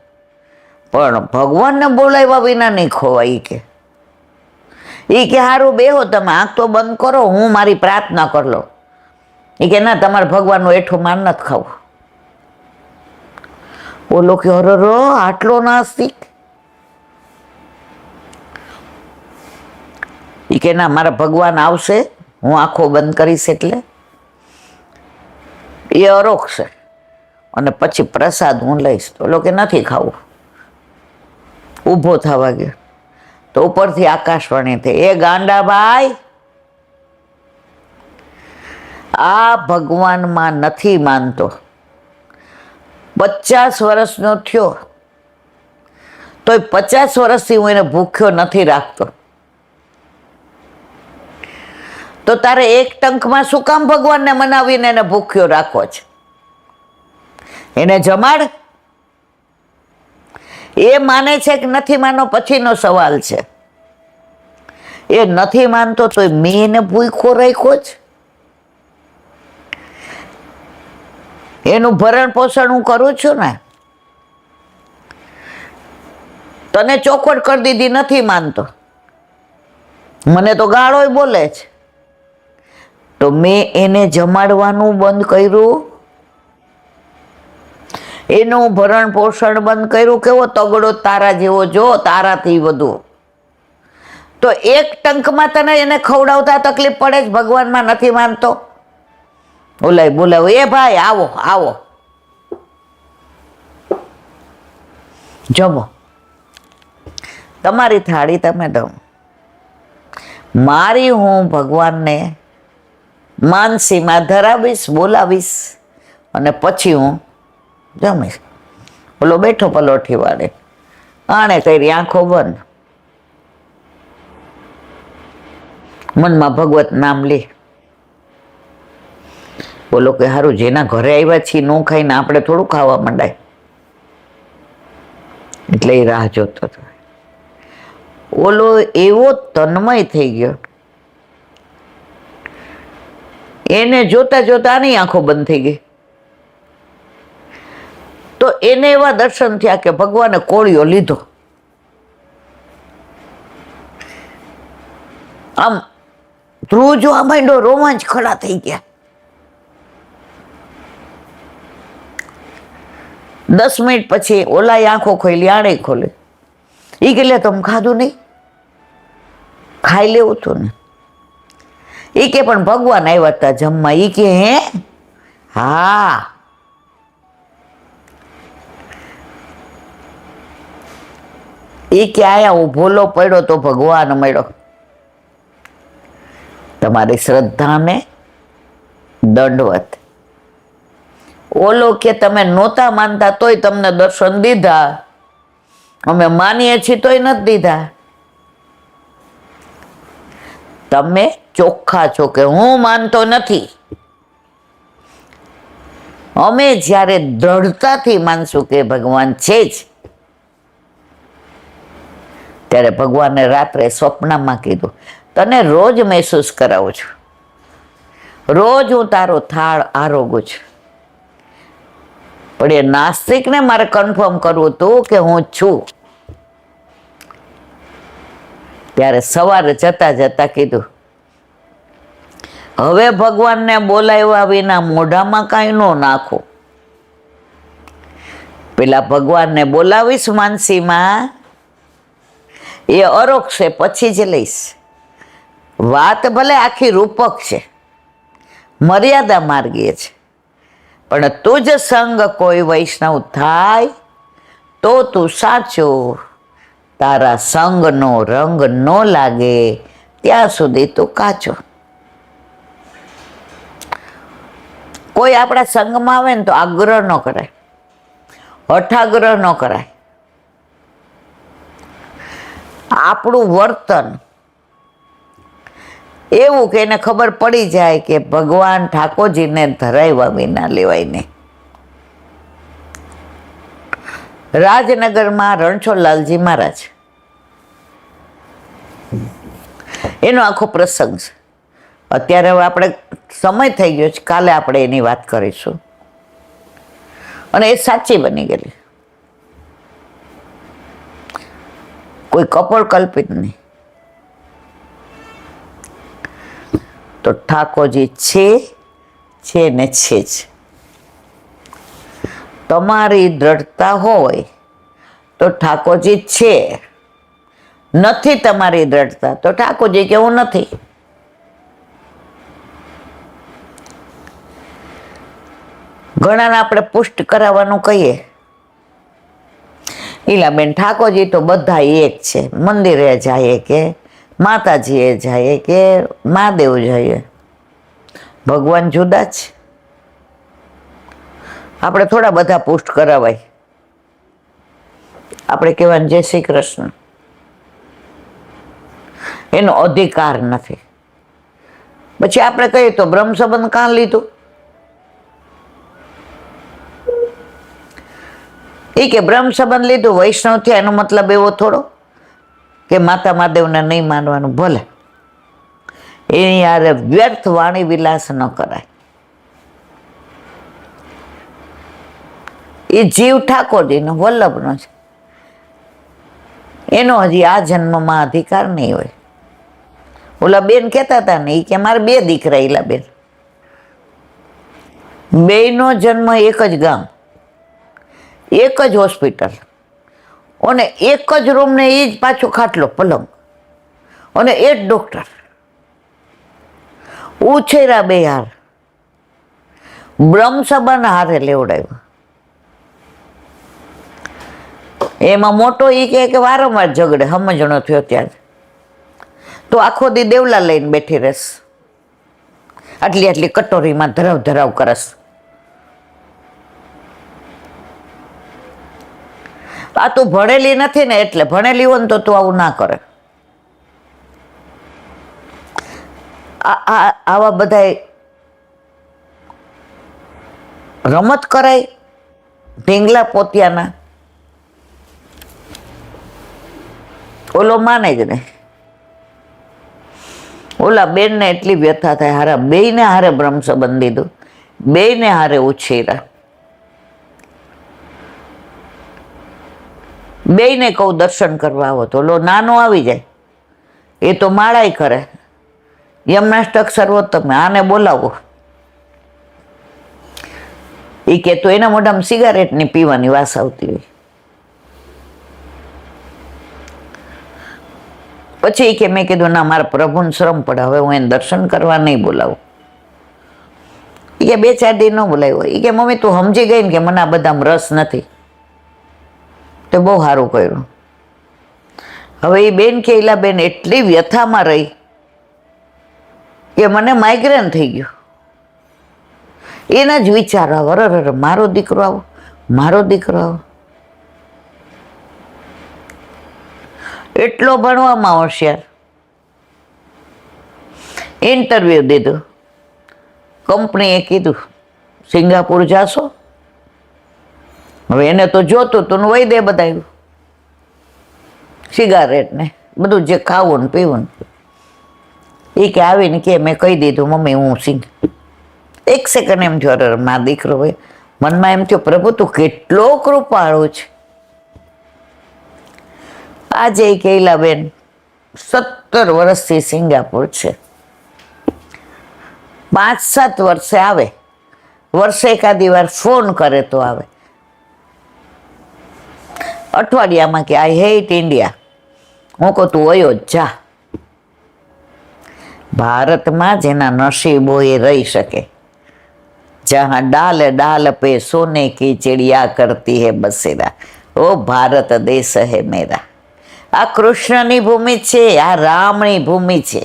પણ ભગવાનને બોલાવ્યા વિના નહીં ખોવાય. એ કે હારું બેહો, તમે આંખ તો બંધ કરો, હું મારી પ્રાર્થના કરી લો. એ કે ના, તમારે ભગવાનનું એઠું માન નથી ખાવું. ઓલો કે અરરો, આટલો નાસ્તિક. એ કે ના, મારા ભગવાન આવશે, હું આંખો બંધ કરીશ એટલે એ અરોગશે અને પછી પ્રસાદ હું લઈશ. તો ઓલો કે નથી ખાવું. ઊભો થવા ગયો તો ઉપરથી આકાશવાણી થઈ, એ ગાંડા ભાઈ, આ ભગવાનમાં નથી માનતો, 50 વર્ષનો થયો તોય 50 વર્ષથી હું એને ભૂખ્યો નથી રાખતો. તો તારે એક ટંકમાં શું કામ ભગવાનને મનાવીને એને ભૂખ્યો રાખવો છે? એને જમાડ. એ માને છે કે નથી માનો પછીનો સવાલ છે. એ નથી માનતો તો મેં એને ભૂખ્યો રાખ્યો જ. એનું ભરણ પોષણ હું કરું છું ને. તને ચોખવટ કરી દીધી, નથી માનતો, મને તો ગાળોય બોલે છે, તો મેં એને જમાડવાનું બંધ કર્યું, એનું ભરણ પોષણ બંધ કર્યું. કેવો તગડો તારા જેવો, જો તારાથી વધુ. તો એક ટંકમાં તને એને ખવડાવતા તકલીફ પડે જ, ભગવાનમાં નથી માનતો. બોલાવ, એ ભાઈ આવો આવો, જમો, તમારી થાળી તમે દઉં. મારી હું ભગવાનને માનસીમાં ધરાવીશ, બોલાવીશ અને પછી હું જમીશ. ઓલો બેઠો પલોઠી વાળે, આણે કરી આંખો બંધ, મનમાં ભગવત નામ લે. બોલો કે હારું, જેના ઘરે આવ્યા છીએ ન ખાઈને આપણે થોડું ખાવા માંડાય. એટલે એ રાહ જોતો હતો. ઓલો એવો તન્મય થઈ ગયો, એને જોતા જોતા આની આંખો બંધ થઈ ગઈ. તો એને એવા દર્શન થયા કે ભગવાને કોળિયો લીધો. આમ ધ્રુવ જોવા માંડ્યો, રોમાંચ ખડા થઈ ગયા. 10 મિનિટ પછી ઓલાએ આંખો ખોલી, આણે ખોલી. એ કે લે તમે ખાધું નહીં, ખાઈ લેવું હતું ને. એ કે પણ ભગવાન આવ્યા હતા જમવા. એ કે હે? હા. એ કે આયા હું ભોલો પડ્યો તો ભગવાન મળ્યો. તમારી શ્રદ્ધાને દંડવત. ઓલો કે તમે નહોતા માનતા તોય તમને દર્શન દીધા, અમે માનીએ છીએ તોય નથી દીધા. તમે ચોખ્ખા છો કે હું માનતો નથી. અમે જ્યારે દ્રઢતાથી માનશું કે ભગવાન છે જ, ત્યારે ભગવાને રાત્રે સ્વપ્નમાં કીધું, તને રોજ મહેસૂસ કરાવું છું, રોજ હું તારો થાળ આરોગું છું. પણ એ નાસ્તિકને મારે કન્ફર્મ કરવું હતું કે હું છું. ત્યારે સવારે જતા જતા કીધું, હવે ભગવાનને બોલાવ્યા વિના મોઢામાં કાંઈ ન નાખો. પેલા ભગવાનને બોલાવીશ માનસીમાં, એ અરોગશે પછી જ લઈશ. વાત ભલે આખી રૂપક છે, મર્યાદા માર્ગીય છે, પણ તુજ સંગ કોઈ વૈષ્ણવ થાય તો તું સાચો. તારા સંગનો રંગ ન લાગે ત્યાં સુધી તું કાચો. કોઈ આપણા સંગમાં આવે ને તો આગ્રહ ન કરાય, હઠાગ્રહ ન કરાય. આપણું વર્તન એવું કે એને ખબર પડી જાય કે ભગવાન ઠાકોરજીને ધરાવ્યા વિના લેવાય નહીં. રાજનગરમાં રણછોડલાલજી મહારાજ, એનો આખો પ્રસંગ છે. અત્યારે હવે આપણે સમય થઈ ગયો છે, કાલે આપણે એની વાત કરીશું. અને એ સાચી બની ગયેલી, કોઈ કપોળ કલ્પિત નહીં. તો ઠાકોરજી છે ને છે જ. તમારી દ્રઢતા હોય તો ઠાકોરજી છે, નથી તમારી દ્રઢતા તો ઠાકોરજી કેવું નથી. ઘણાને આપણે પુષ્ટ કરાવવાનું કહીએ, ઈલાબેન ઠાકોરજી તો બધા એક છે, મંદિરે જાય કે માતાજીએ જાય કે મહાદેવ જાય, ભગવાન જુદા છે. આપણે થોડા બધા પુષ્ટ કરાવાય. આપણે કહેવાનું જય શ્રી કૃષ્ણ, એનો અધિકાર નથી. પછી આપણે કહીએ તો બ્રહ્મ સંબંધ કાં લીધું? એ કે બ્રહ્મ સંબંધ લીધું, વૈષ્ણવ થયા, એનો મતલબ એવો થોડો કે માતા મહાદેવને નહીં માનવાનું. ભલે એની યારે વ્યર્થ વાણી વિલાસ ન કરાય. એ જીવ ઠાકોરજીનો વલ્લભનો છે, એનો હજી આ જન્મમાં અધિકાર નહીં હોય. ઓલા બેન કહેતા હતા ને, એ કે મારે 2 દીકરા. ઈલા બેન, 2નો જન્મ એક જ ગામ, એક જ હોસ્પિટલ, અને એક જ રૂમ ને એ જ પાછો ખાટલો પલંગ, અને એ જ ડોક્ટર. ઉછેરા 2 હાર, બ્રહ્મ સંબંધ હારે લેવડાવ્યો. એમાં મોટો એ કે વારંવાર ઝઘડે, સમજણો થયો ત્યારે તો આખો દી દેવલા લઈને બેઠી રહેશ, આટલી આટલી કટોરીમાં ધરાવ ધરાવ કરસ. આ તું ભણેલી નથી ને, એટલે ભણેલી હોય ને તો તું આવું ના કરે. આવા બધા રમત કરાય ઢીંગલા પોતિયાના. ઓલો માને જ નહીં. ઓલા બેનને એટલી વ્યથા થાય, હારા બેયને હારે બ્રહ્મ સંબંધ દીધું, બેયને હારે ઉછેરા, બેયને કહું દર્શન કરવા આવો તો ઓલો નાનો આવી જાય, એ તો માળાઈ કરે, યમનાષ્ટક સર્વોત્તમ, આને બોલાવો, એ કે તો એના મોઢામાં સિગારેટની પીવાની વાસ આવતી હોય. પછી એ કે મેં કીધું ના, મારા પ્રભુને શ્રમ પડે, હવે હું એને દર્શન કરવા નહીં બોલાવું. એ કે 2-4 દી ન બોલાવ્યો. એ કે મમ્મી તું સમજી ગઈ ને કે મને આ બધામાં રસ નથી, તો બહુ સારું કર્યું. હવે એ બેન કે એલા બેન એટલી વ્યથામાં રહી કે મને માઇગ્રેન થઈ ગયું. એના જ વિચાર આવો, અરે મારો દીકરો આવો, મારો દીકરો આવો. એટલો ભણવામાં હોશિયાર, ઇન્ટરવ્યુ દીધું, કંપનીએ કીધું સિંગાપુર જાશો. હવે એને તો જોતું તું વહી દે બધાયું, સિગારેટ ને બધું જે ખાવું ને પીવું. એ કે આવીને કે મેં કહી દીધું મમ્મી હું સિંગ. 1 સેકન્ડ એમ થયો, અરે મારો દીકરો હોય. મનમાં એમ થયો પ્રભુ તું કેટલો કૃપાળુ છે. આજે કૈલાબેન 17 વર્ષથી સિંગાપુર છે. 5-7 વર્ષે આવે, વર્ષે એકાદી વાર ફોન કરે તો આવે. અઠવાડિયામાં કે આઈ હેટ ઇન્ડિયા. હું કહું તું વયો જા. ભારતમાં જેના નસીબો એ રહી શકે. જहाँ डाल डाल पे सोने की चिड़िया करती है बसेरा, ओ भारत देश है मेरा. આ કૃષ્ણની ભૂમિ છે, આ રામની ભૂમિ છે,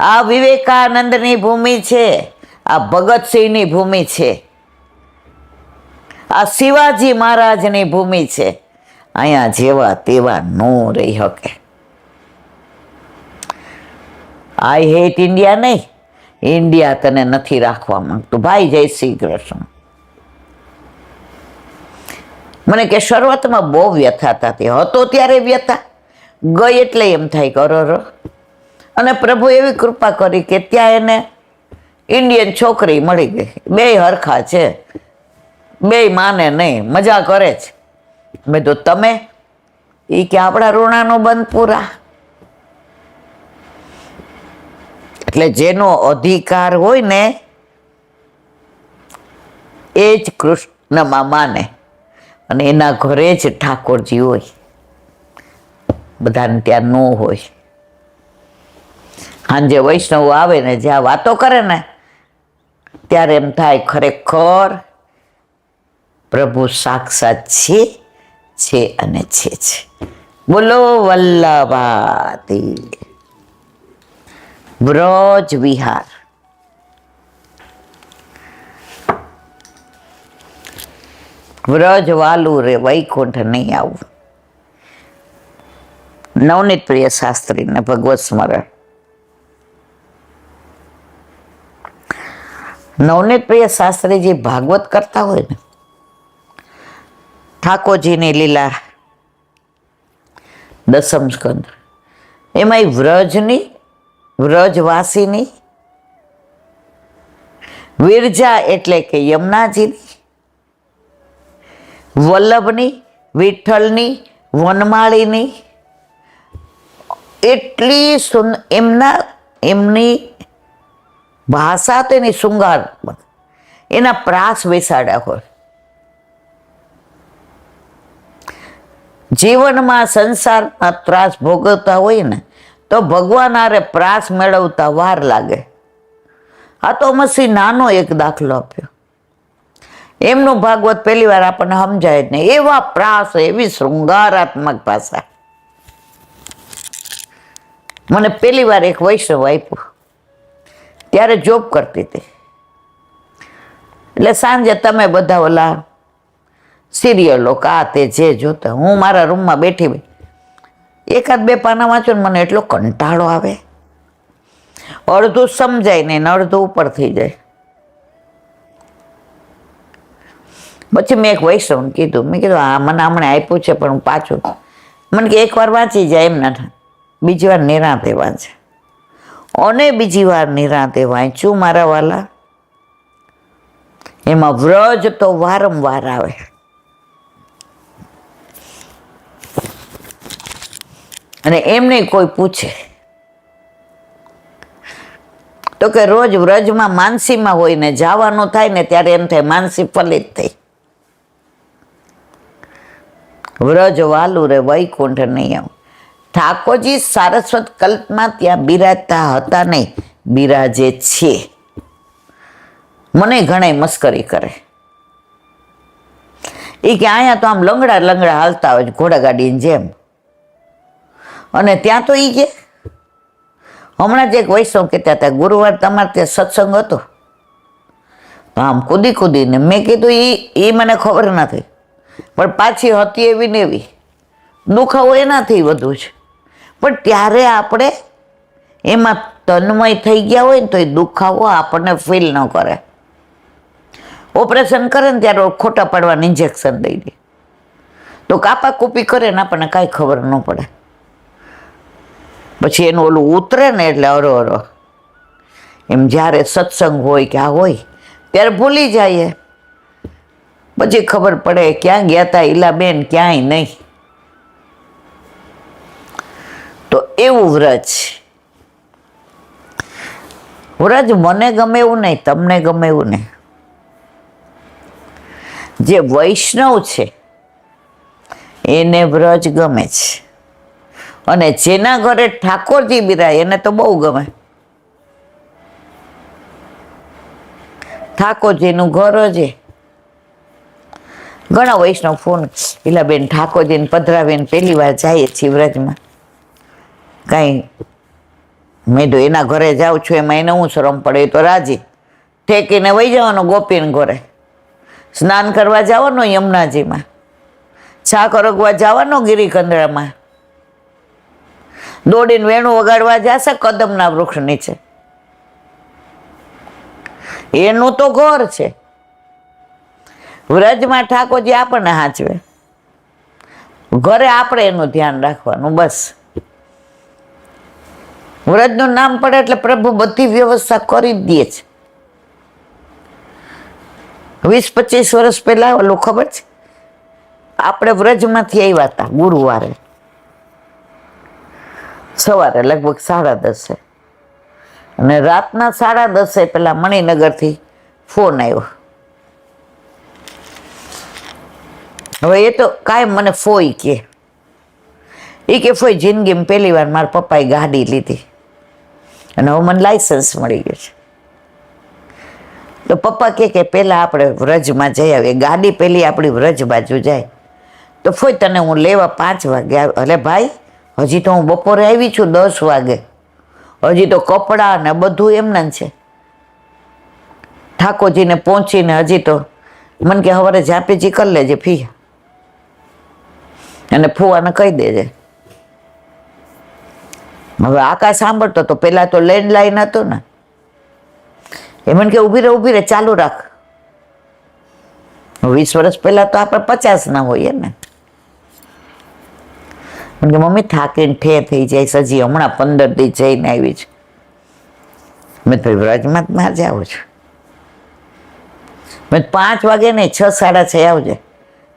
આ વિવેકાનંદની ભૂમિ છે, આ ભગતસિંહની ભૂમિ છે, આ શિવાજી મહારાજની ભૂમિ છે. અહીંયા જેવા તેવા નો રહી શકે. આઈ હેટ ઇન્ડિયા નહીં, ઇન્ડિયા તને નથી રાખવા માંગતું. ભાઈ જય શ્રી કૃષ્ણ. મને કે શરૂઆતમાં બહુ વ્યથા થતી, હતો ત્યારે વ્યથા, ગઈ એટલે એમ થાય કરો. અને પ્રભુ એવી કૃપા કરી કે ત્યાં એને ઇન્ડિયન છોકરી મળી ગઈ. 2 હરખા છે, 2 માને નહીં, મજા કરે છે. મેં તો તમે એ કે આપણા ઋણાનો બંધ પૂરા. એટલે જેનો અધિકાર હોય ને એ જ કૃષ્ણમાં માને, અને એના ઘરે જ ઠાકોરજી હોય, બધાને ત્યાં ન હોય. સાંજે વૈષ્ણવ આવે ને જ્યાં વાતો કરે ને ત્યારે એમ થાય ખરેખર પ્રભુ સાક્ષાત છે અને છે. બોલો વલ્લભાતી બ્રજ વિહાર. વ્રજ વાલું રે વૈકુંઠ નહીં આવું. નવનીત પ્રિય શાસ્ત્રીને ભગવત સ્મરણ. નવનીત પ્રિય શાસ્ત્રીજી ભાગવત કરતા હોય ને, ઠાકોરજીની લીલા 10મ સ્કંદ, એમાં વ્રજની, વ્રજવાસીની, વિરજા એટલે કે યમુનાજીની, વલ્લભની, વિઠ્ઠલની, વનમાળીની, એટલી એમની ભાષા તો એની શૃંગારાત્મક, એના પ્રાસ બેસાડ્યા હોય. જીવનમાં સંસારમાં ત્રાસ ભોગવતા હોય ને તો ભગવાન આરે પ્રાસ મેળવતા વાર લાગે. આ તો મસી નાનો એક દાખલો આપ્યો. એમનું ભાગવત પહેલી વાર આપણને સમજાય જ નહીં. એવા પ્રાસ, એવી શૃંગારાત્મક ભાષા. મને પહેલી વાર એક વૈષ્ણવ આપ્યું, ત્યારે જોબ કરતી હતી. એટલે સાંજે તમે બધા ઓલા સિરિયલો કા તે જે જોતા, હું મારા રૂમમાં બેઠી 1-2 પાના વાંચો ને મને એટલો કંટાળો આવે. અડધું સમજાય નહીં ને અડધું ઉપર થઈ જાય. પછી મેં એક વૈષ્ણવને કીધું, મેં કીધું આ મને હમણાં આપ્યું છે પણ હું પાછું, મને કે 1 વાર વાંચી જાય એમ ના, બીજી વાર નિરાંતે વાંચે. અને બીજી વાર નિરાંતે વાંચ્યું મારા વાલા. એમાં વ્રજ તો વારંવાર આવે. અને એમને કોઈ પૂછે તો કે રોજ વ્રજમાં માનસીમાં હોય ને જવાનું થાય ને ત્યારે એમ થાય માનસી ફલિત થઈ. વ્રજ વાલું રે વૈકુંઠ નહીં આવું. ઠાકોરજી સારસ્વત કલ્પમાં ત્યાં બિરાજતા હતા નહીં, બિરાજે છે. મને ઘણા મસ્કરી કરે એ કે અહીંયા તો આમ લંગડા લંગડા હાલતા હોય ઘોડાગાડીની જેમ, અને ત્યાં તો એ કે હમણાં જ એક વૈષ્ણવ કહેતા હતા ગુરુવાર તમારે ત્યાં સત્સંગ હતો, આમ કૂદી કૂદીને. મેં કીધું એ મને ખબર નથી, પણ પાછી હતી એવી ને એવી, દુખાવો એનાથી વધુ છે. પણ ત્યારે આપણે એમાં તન્મય થઈ ગયા હોય ને તો એ દુખાવો આપણને ફીલ ન કરે. ઓપરેશન કરે ને ત્યારે ખોટા પાડવાને ઇન્જેક્શન દઈ દે તો કાપા કૂપી કરે ને આપણને કાંઈ ખબર ન પડે. પછી એનું ઓલું ઉતરે ને એટલે અરો એમ જ્યારે સત્સંગ હોય કે આ હોય ત્યારે ભૂલી જાય. પછી ખબર પડે ક્યાં ગયા હતા ઈલાબેન, ક્યાંય નહીં. તો એવું વ્રજ મને ગમે એવું નહીં, તમને ગમે એવું નહીં. જે વૈષ્ણવ છે એને વ્રજ ગમે છે, અને જેના ઘરે ઠાકોરજી બિરાય એને તો બહુ ગમે. ઠાકોરજીનું ઘર જ. ઘણા વૈષ્ણવ ફોન ઈલાબેન ઠાકોરજીને પધરાવીને પહેલી વાર જઈએ છીએ વ્રજમાં. કાંઈ મેં તો એના ઘરે જાઉં છું એમાં એને હું શરમ પડે, એ તો રાજી ઠેકીને વહી જવાનો ગોપીને ઘરે. સ્નાન કરવા જવાનો યમુનાજીમાં, છાક અરગવા જવાનો ગિરિકંદરામાં, દોડીને વેણું વગાડવા જશે કદમના વૃક્ષ નીચે. એનું તો ઘર છે. વ્રજમાં ઠાકોરજી આપણને હાચવે, ઘરે આપણે એનું ધ્યાન રાખવાનું બસ. વ્રજનું નામ પડે એટલે પ્રભુ બધી વ્યવસ્થા કરી જ દે છે. 20-25 વર્ષ પહેલા ઓલું ખબર છે, આપણે વ્રજમાંથી આવ્યા હતા ગુરુવારે સવારે લગભગ 10:30, અને રાતના 10:30 પેલા મણિનગરથી ફોન આવ્યો. હવે એ તો કાંઈ મને ફોઈ કે ફોઈ જિંદગીમાં પહેલી વાર મારા પપ્પાએ ગાડી લીધી અને હવે મને લાયસન્સ મળી ગયું છે. તો પપ્પા કે પહેલાં આપણે વ્રજમાં જઈ આવીએ, ગાડી પહેલી આપણી વ્રજ બાજુ જાય. તો ફોઈ તને હું લેવા 5 વાગે આવે. અલે ભાઈ હજી તો હું બપોરે આવી છું 10 વાગે, હજી તો કપડાં ને બધું એમને છે. ઠાકોરજીને પહોંચીને હજી તો મને કે સવારે ઝાપીજી કરી લેજે ફી, અને ફુવાને કહી દેજે. હવે આકાશ સાંભળતો તો પેલા તો લેન્ડલાઈન હતું ને, એ મને કે ઊભી રહે ચાલુ રાખ. 20 વર્ષ પહેલા તો આપણે 50 ના હોઈએ ને. મને કે મમ્મી થાકીને ઠે થઈ જાય, હજી હમણાં 15 દી જઈને આવી છે. મેં તો વ્રજમાં જ ના જાઉં છું. મેં 5 વાગે નહીં 6-6:30 આવજે,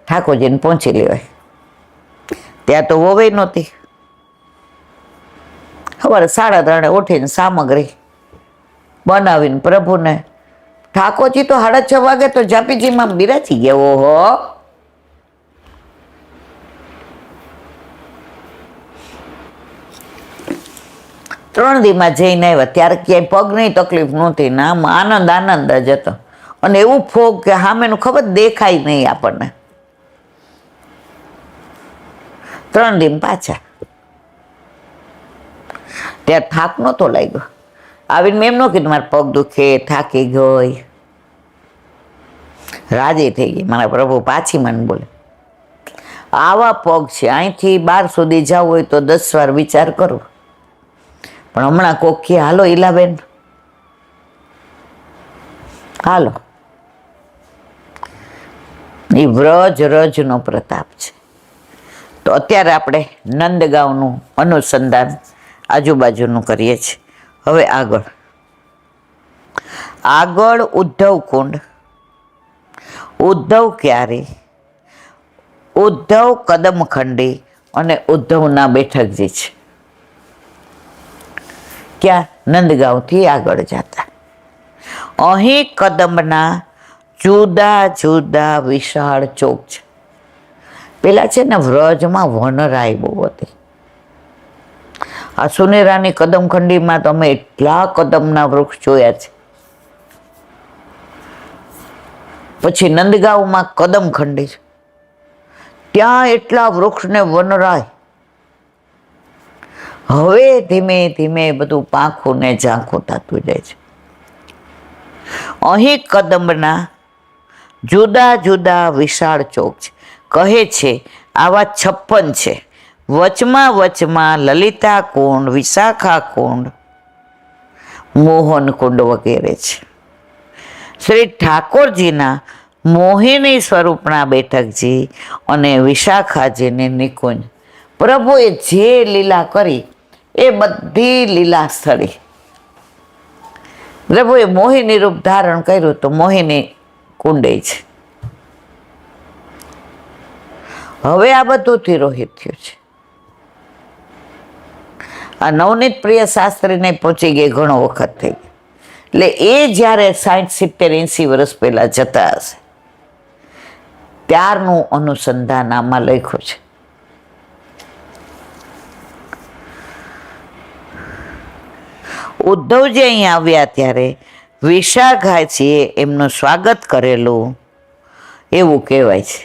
ઠાકોરજીને પહોંચી લેવાય. ત્યાં તો વોવે નહોતી. સવારે 3:30 ઉઠીને સામગ્રી બનાવીને પ્રભુને, ઠાકોરજી તો 6:30 વાગે તો જાપીજીમાં બિરાજી ગયા. ઓહો, ત્રણ દીમાં જઈને આવ્યા ત્યારે ક્યાંય પગની તકલીફ નહોતી ને આમ આનંદ જ હતો. અને એવું ફોગ કે સામેનું ખબર દેખાય નહીં આપણને. 3 દી પાછા. ત્યાં થાક નહોતો લાગ્યો. આવીને મેં એમ ન કીધું મારા પગ દુખે, થાકી ગઈ. રાજી થઈ ગઈ મારા પ્રભુ. પાછી મને બોલે આવા પગ છે, અહીંથી 12 સુધી જવું હોય તો 10 વાર વિચાર કરો. પણ હમણાં કોક કે હાલો ઈલાબેન હાલો. એ રજનો પ્રતાપ છે. તો અત્યારે આપણે નંદગાંવનું અનુસંધાન આજુબાજુનું કરીએ છીએ. હવે આગળ ઉદ્ધવ કુંડ, ઉદ્ધવ ક્યારે, ઉદ્ધવ કદમખંડી અને ઉદ્ધવના બેઠકજી છે. ક્યાં? નંદગાંવથી આગળ જતા. અહીં કદમના જુદા જુદા વિશાળ ચોક છે. પેલા છે ને વ્રજમાં વનરાય બહુ હતી. આ સુનેરાની કદમખંડીમાં તમે એટલા કદમના વૃક્ષ જોયા છે. પછી નંદગાંવમાં કદમખંડી છે, ત્યાં એટલા વૃક્ષને વનરાય. હવે ધીમે ધીમે બધું પાંખું ને ઝાંખું થતું જાય છે. અહીં કદમના જુદા જુદા વિશાળ ચોક છે. કહે છે આવા 56 છે. વચમાં લલિતા કુંડ, વિશાખા કુંડ, મોહન કુંડ વગેરે છે. શ્રી ઠાકોરજીના મોહિની સ્વરૂપના બેઠકજી અને વિશાખાજીની નિકુંજ. પ્રભુએ જે લીલા કરી એ બધી લીલા સ્થળી. પ્રભુએ મોહિની રૂપ ધારણ કર્યું તો મોહિની કુંડે છે. હવે આ બધું તિરોહિત થયું છે. આ નવનીત પ્રિય શાસ્ત્રીને પહોંચી ગઈ ઘણો વખત થઈ ગયો. એટલે એ જ્યારે 60, 70, 80 વર્ષ પહેલા જતા હશે ત્યારનું અનુસંધાન આમાં લખ્યું છે. ઉદ્ધવજી અહીંયા આવ્યા ત્યારે વિશાખાજીએ એમનું સ્વાગત કરેલું એવું કહેવાય છે.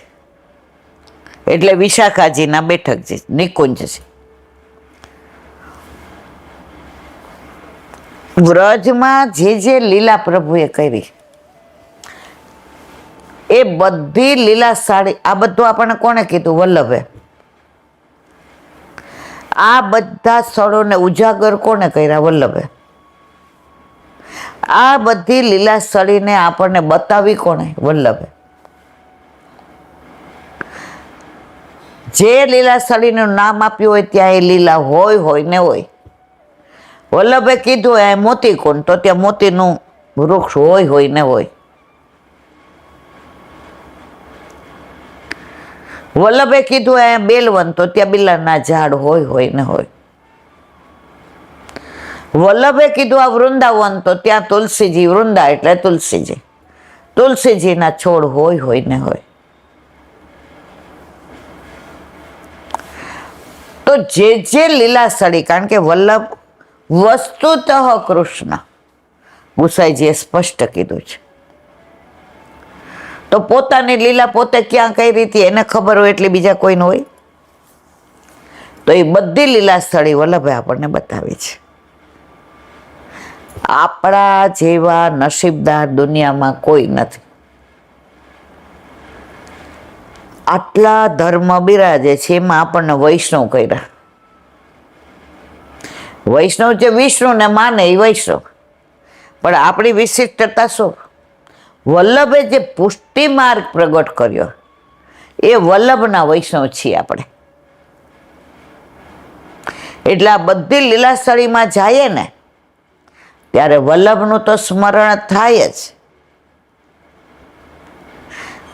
એટલે વિશાખાજીના બેઠકજી નિકુંજ છે. વ્રજમાં જે લીલા પ્રભુએ કરી એ બધી લીલા સાડી. આ બધું આપણને કોણે કીધું? વલ્લભે. આ બધા સ્થળોને ઉજાગર કોને કર્યા? વલ્લભે. આ બધી લીલા સ્થળીને આપણને બતાવી કોને? વલ્લભે. જે લીલા સ્થળીનું નામ આપ્યું હોય ત્યાં એ લીલા હોય ને હોય. વલ્લભે કીધું એ મોતી કુંડ તો ત્યાં મોતીનું વૃક્ષ હોય ને હોય. વલ્લભે કીધું અહીંયા બેલવન તો ત્યાં બિલાના ઝાડ હોય ને હોય. વલ્લભે કીધું આ વૃંદાવન તો ત્યાં તુલસીજી, વૃંદા એટલે તુલસીજી, તુલસીજીના છોડ હોય ને હોય. તો જે લીલા સ્થળી, કારણ કે વલ્લભ વસ્તુતઃ કૃષ્ણ, ગુસાઈજીએ સ્પષ્ટ કીધું છે. તો પોતાની લીલા પોતે ક્યાં કઈ રીતે એને ખબર હોય એટલે બીજા કોઈને હોય? તો એ બધી લીલા સ્થળી વલ્લભે આપણને બતાવી છે. આપણા જેવા નસીબદાર દુનિયામાં કોઈ નથી. આટલા ધર્મ બિરાજે છે, એમાં આપણને વૈષ્ણવ કર્યા. વૈષ્ણવ જે વિષ્ણુને માને એ વૈષ્ણવ. પણ આપણી વિશિષ્ટતા શું? વલ્લભે જે પુષ્ટિ માર્ગ પ્રગટ કર્યો એ વલ્લભના વૈષ્ણવ છીએ આપણે. એટલે આ બધી લીલાસ્થળીમાં જઈએ ને ત્યારે વલ્લભનું તો સ્મરણ થાય જ,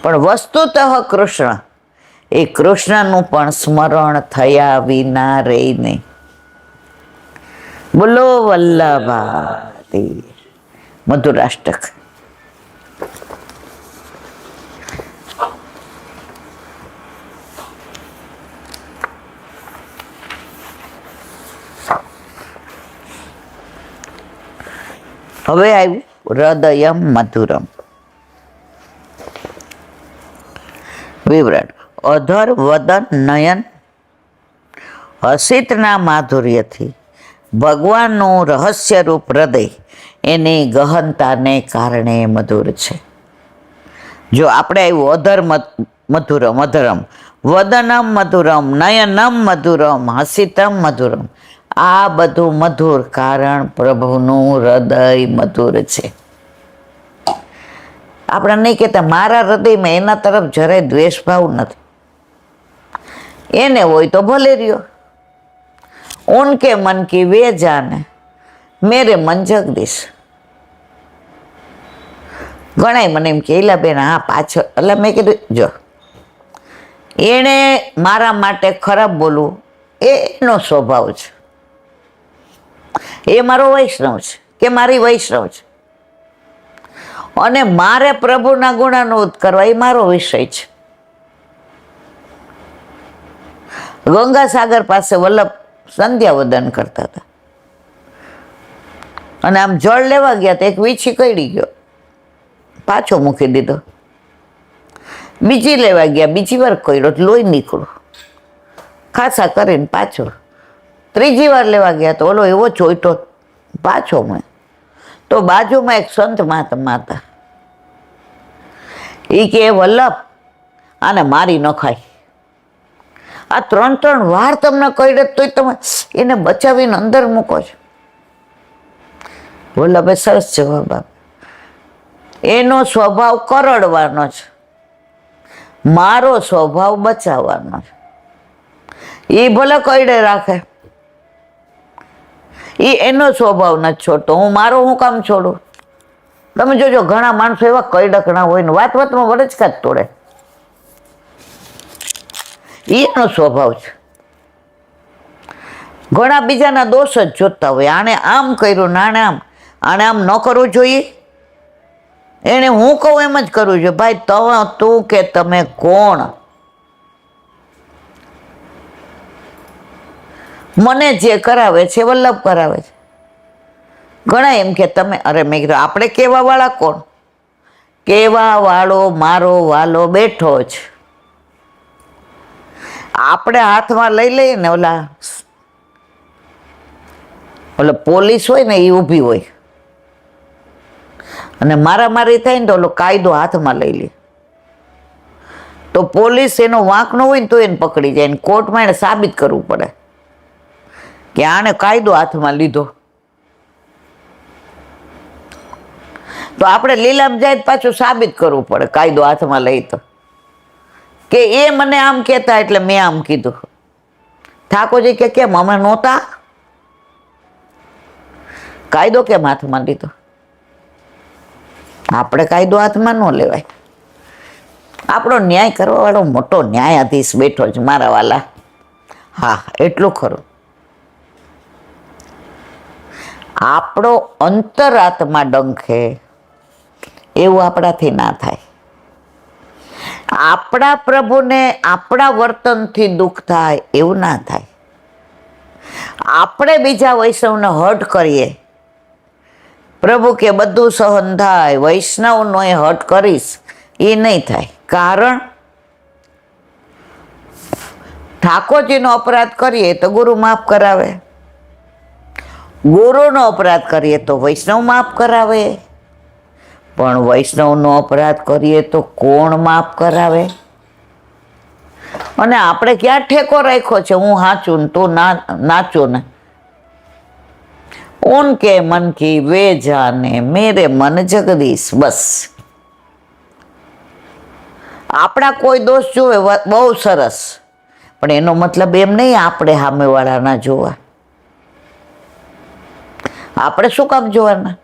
પણ વસ્તુતઃ કૃષ્ણ, એ કૃષ્ણનું પણ સ્મરણ થયા વિના રહી નહીં. બોલો વલ્લભાદેવ. મધુરાષ્ટક. હવે આવ્યું હૃદયમ મધુરમ વિવરણ. અધર વદન નયન હસિતના માધુર્યથી ભગવાનનું રહસ્યરૂપ હૃદય એની ગહનતાને કારણે મધુર છે. જો આપણે આવ્યું અધર મધુરમ, અધરમ, વદનમ મધુરમ, નયનમ મધુરમ, હસિતમ મધુરમ. આ બધું મધુર કારણ પ્રભુનું હૃદય મધુર છે. આપણે નહીં કહેતા મારા હૃદયમાં એના તરફ જરાય દ્વેષભાવ નથી. એને હોય તો ભલે રહ્યો. ઉનકે મન કી વે જાને, મેરે મન જગદીશ. ઘણાય મને એમ કે એલા બેન હા પાછળ, એટલે મેં કીધું જો એણે મારા માટે ખરાબ બોલવું એનો સ્વભાવ છે, એ મારો વૈષ્ણવ છે કે મારી વૈષ્ણવ છે, અને મારે પ્રભુના ગુણાનુભૂત કરવા એ મારો વિષય છે. ગંગાસાગર પાસે વલ્લભ સંધ્યાવદન કરતા હતા અને આમ જળ લેવા ગયા તો એક વીછી કઈડી ગયો, પાછો મૂકી દીધો. બીજી લેવા ગયા, બીજી વાર કઈડો, લોહી નીકળ્યું ખાસા કરીને પાછો. ત્રીજી વાર લેવા ગયા તો ઓલો એવો ચોઈટો, પાછો મેં. તો બાજુમાં એક સંત મહાત્મા હતા, એ કે વલ્લભ આને મારી નખાય, આ 3 વાર તમને કઈડે તોય તમે એને બચાવીને અંદર મૂકો છો. વલ્લભે સરસ જવાબ આપ, એનો સ્વભાવ કરડવાનો છે, મારો સ્વભાવ બચાવવાનો છે. એ ભલે કઈડે રાખે, એ એનો સ્વભાવ નથી છોડતો, હું મારો હું કામ છોડું. તમે જોજો ઘણા માણસો એવા કઈડકણા હોય ને વાત વાતમાં વરજકા જ તોડે, એનો સ્વભાવ છે. ઘણા બીજાના દોષ જ જોતા હોય, આણે આમ કર્યું ને આણે આમ ન કરવું જોઈએ, એને હું કહું એમ જ કરવું જોઈએ. ભાઈ તું કે તમે કોણ? મને જે કરાવે છે વલ્લભ કરાવે છે. ઘણા એમ કે તમે, અરે મેં કીધું આપણે કેવા વાળા કોણ? કેવા વાળો મારો વાલો બેઠો છે. આપણે હાથમાં લઈ લઈએ ને, ઓલા પોલીસ હોય ને એ ઊભી હોય અને મારામારી થાય ને તો ઓલો કાયદો હાથમાં લઈ લે, તો પોલીસ એનો વાંક ન હોય ને તો એને પકડી જાય, કોર્ટમાં એને સાબિત કરવું પડે કે આને કાયદો હાથમાં લીધો. તો આપણે લીલામ જાય પાછું સાબિત કરવું પડે કાયદો હાથમાં લઈ, તો કે એ મને આમ કહેતા એટલે મેં આમ કીધું. ઠાકોરજી કે કેમ અમે નહોતા? કાયદો કેમ હાથમાં લીધો? આપણે કાયદો હાથમાં ન લેવાય. આપણો ન્યાય કરવા વાળો મોટો ન્યાયાધીશ બેઠો છે મારા વાલા. હા એટલું ખરું. આપણો અંતરાત્મા ડંખે એવું આપણાથી ના થાય. આપણા પ્રભુને આપણા વર્તનથી દુઃખ થાય એવું ના થાય. આપણે બીજા વૈષ્ણવને હર્ટ કરીએ, પ્રભુ કે બધું સહન થાય, વૈષ્ણવનો એ હર્ટ કરીશ એ નહીં થાય. કારણ ઠાકોરજીનો અપરાધ કરીએ તો ગુરુ માફ કરાવે, ગુરુનો અપરાધ કરીએ તો વૈષ્ણવ માફ કરાવે, પણ વૈષ્ણવનો અપરાધ કરીએ તો કોણ માફ કરાવે? અને આપણે ક્યાં ઠેકો રાખ્યો છે હું હાચું ને તું નાચું ને? ઉનકે મન કી વે જાને, મેરે મન જગદીશ. બસ આપણા કોઈ દોષ જોવે બહુ સરસ, પણ એનો મતલબ એમ નહીં આપણે સામેવાળાના જોવા. આપણે શું કામ જોવાના?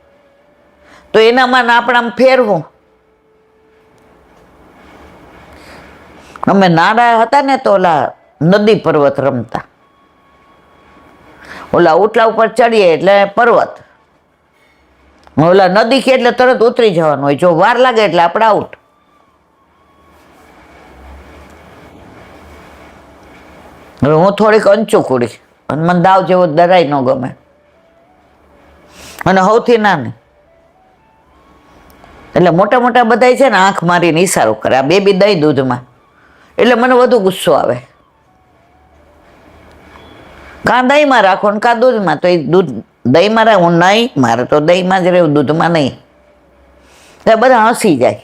તો એનામાં આપણામાં ફેરવું. અમે નાના હતા ને તો ઓલા નદી પર્વત રમતા, ઓલા ઉટલા ઉપર ચડીએ એટલે પર્વત, ઓલા નદી કે એટલે તરત ઉતરી જવાનું હોય, જો વાર લાગે એટલે આપણે આઉટ. હવે હું થોડીક અંચું કુડી અને મને દાવ જેવો દરાય ન ગમે, અને સૌથી નાની એટલે મોટા મોટા બધા છે ને આંખ મારીને ઈશારો કરે, આ બેબી દહીં દૂધમાં, એટલે મને વધુ ગુસ્સો આવે. કાં દહીંમાં રાખો ને કાં દૂધમાં, તો એ દૂધ દહીંમાં રહે, હું નહીં, મારે તો દહીંમાં જ રહેવું, દૂધમાં નહીં. એટલે બધા હસી જાય.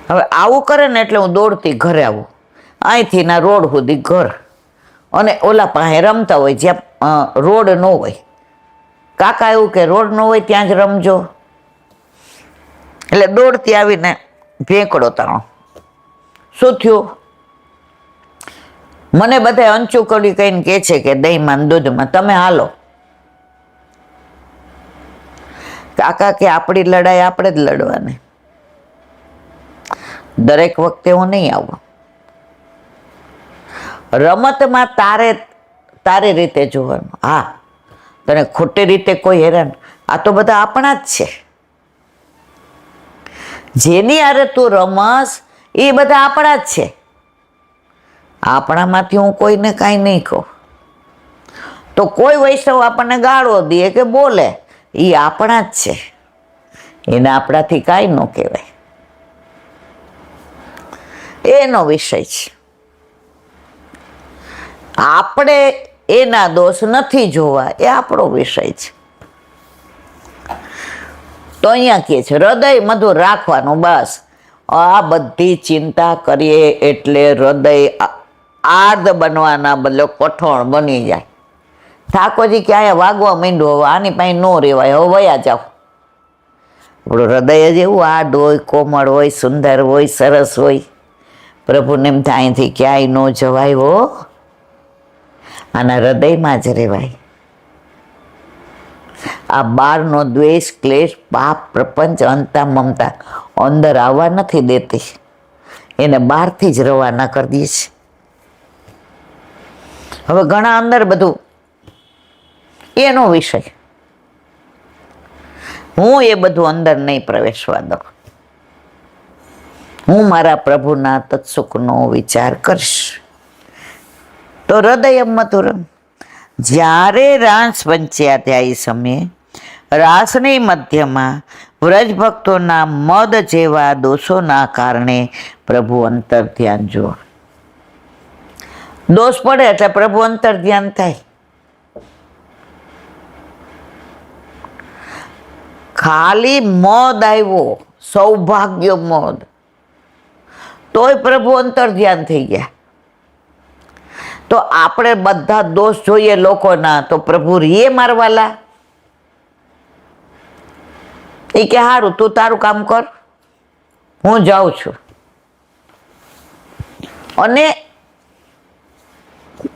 હવે આવું કરે ને એટલે હું દોડતી ઘરે આવું, અહીંથી ના રોડ સુધી ઘર, અને ઓલા પાસે રમતા હોય જ્યાં રોડ ન હોય. કાકા એવું કે રોડ ન હોય ત્યાં જ રમજો, એટલે દોડતી આવીને ભેંકડો તાણો. શું થયું? મને બધા અંચું કડી કહીને કહે છે કે દહીંમાં દૂધમાં તમે હાલો. કાકા કે આપણી લડાઈ આપણે જ લડવાની, દરેક વખતે હું નહીં આવું. રમતમાં તારી રીતે જોવાનું. હા, તને ખોટી રીતે કોઈ હેરાન, આ તો બધા આપણા જ છે. જેની હારે તું રમસ એ બધા આપણા જ છે. આપણામાંથી હું કોઈને કાંઈ નહીં કહું. તો કોઈ વૈષ્ણવ આપણને ગાળો દે કે બોલે, એ આપણા જ છે, એને આપણાથી કાંઈ ન કહેવાય. એનો વિષય છે. આપણે એના દોષ નથી જોવા, એ આપણો વિષય છે. તો અહીંયા કહે છે હૃદય મધુર રાખવાનું. બસ આ બધી ચિંતા કરીએ એટલે હૃદય આર્ધ બનવાના બદલે કઠોળ બની જાય. ઠાકોરજી કે અહીંયા વાગવા માંડ્યો, હવે આની પાસે ન રહેવાય, હવે વયા જાઓ. આપણું હૃદય જ એવું આડ હોય, કોમળ હોય, સુંદર હોય, સરસ હોય. પ્રભુને એમ થાય અહીંથી ક્યાંય ન જવાય હો, આના હૃદયમાં જ રહેવાય. આ બહારનો દ્વેષ, ક્લેશ, પાપ, પ્રપંચ, અંતા મમતા અંદર આવવા નથી દેતી, એને બહારથી જ રવાના કરી દે છે. હવે ઘણા અંદર બધું એનો વિષય, હું એ બધું અંદર નહીં પ્રવેશવા દઉં. હું મારા પ્રભુના તત્સુખનો વિચાર કરીશ. તો હૃદય મધુરમ. જ્યારે રાસ પંચ્યા ત્યાં એ સમયે રાસની મધ્યમાં વ્રજભક્તોના મદ જેવા દોષોના કારણે પ્રભુ અંતર ધ્યાન જુઓ. દોષ પડે એટલે પ્રભુ અંતર ધ્યાન થાય. ખાલી મોદ આવ્યો, સૌભાગ્ય મોદ, તોય પ્રભુ અંતર ધ્યાન થઈ ગયા. તો આપણે બધા દોષ જોઈએ લોકોના, તો પ્રભુ રે મારવાલા. એ કે સારું તું તારું કામ કર, હું જાઉં છું. અને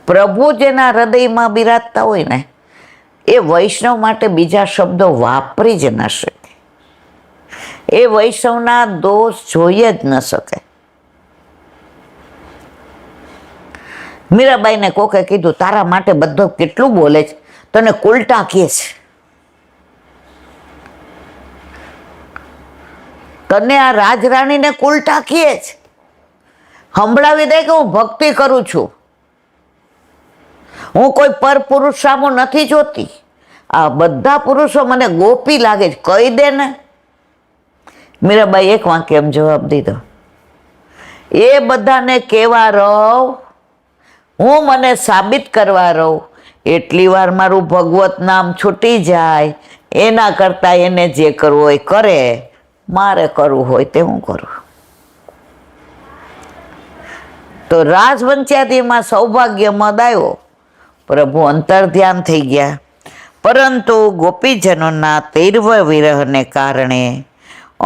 પ્રભુ જેના હૃદયમાં બિરાજતા હોય ને, એ વૈષ્ણવ માટે બીજા શબ્દો વાપરી જ ન શકે. એ વૈષ્ણવના દોષ જોઈ જ ન શકે. મીરાબાઈને કોકે કીધું તારા માટે બધો કેટલું બોલે છે, તને કુલટા કહે છે. તને આ રાજરાણીને કુલટા કહે છે. સંભળાવી દે કે હું ભક્તિ કરું છું, હું કોઈ પર પુરુષ સામું નથી જોતી. આ બધા પુરુષો મને ગોપી લાગે છે, કહી દે ને. મીરાબાઈ એક વાક્ય એમ જવાબ દીધો, એ બધાને કહેવા રહું, હું મને સાબિત કરવા રહું, એટલી વાર મારું ભગવત નામ છૂટી જાય. એના કરતાં એને જે કરવું હોય કરે, મારે કરવું હોય તે હું કરું. તો રાજપંચાયતીમાં સૌભાગ્ય મદ આવ્યો, પ્રભુ અંતર ધ્યાન થઈ ગયા. પરંતુ ગોપીજનોના તીવ્ર વિરહને કારણે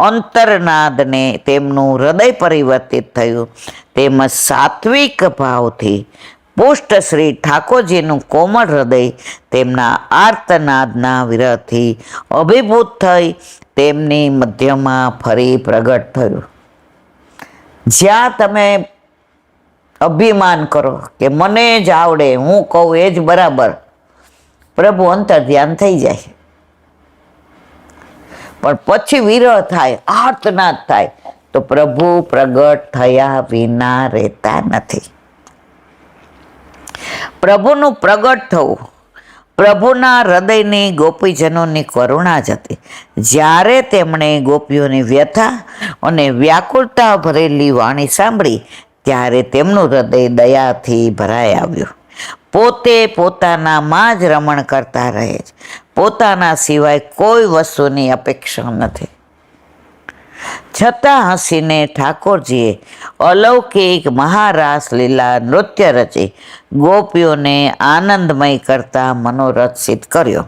અંતરનાદને તેમનું હૃદય પરિવર્તિત થયું. તેમજ સાત્વિક ભાવથી પુષ્ટ શ્રી ઠાકોરજીનું કોમળ હૃદય તેમના આર્તનાદના વિરહથી અભિભૂત થઈ તેમની મધ્યમાં ફરી પ્રગટ થયું. જ્યાં તમે અભિમાન કરો કે મને જ આવડે, હું કહું એ જ બરાબર, પ્રભુ અંતર ધ્યાન થઈ જાય. પણ પછી વિરહ થાય, આર્તનાદ થાય, તો પ્રભુ પ્રગટ થયા વિના રહેતા નથી. પ્રભુનું પ્રગટ થવું પ્રભુના હૃદયની ગોપીજનોની કરુણા જ હતી. જ્યારે તેમણે ગોપીઓની વ્યથા અને વ્યાકુળતા ભરેલી વાણી સાંભળી, ત્યારે તેમનું હૃદય દયાથી ભરાઈ આવ્યું. પોતે પોતાનામાં જ રમણ કરતા રહે છે, પોતાના સિવાય કોઈ વસ્તુની અપેક્ષા નથી. છતાં હસીને ઠાકોરજીએ અલૌકિક મહારાસ લીલા નૃત્ય રચી ગોપીઓને આનંદમય કરતા મનોરથ સિદ્ધ કર્યો.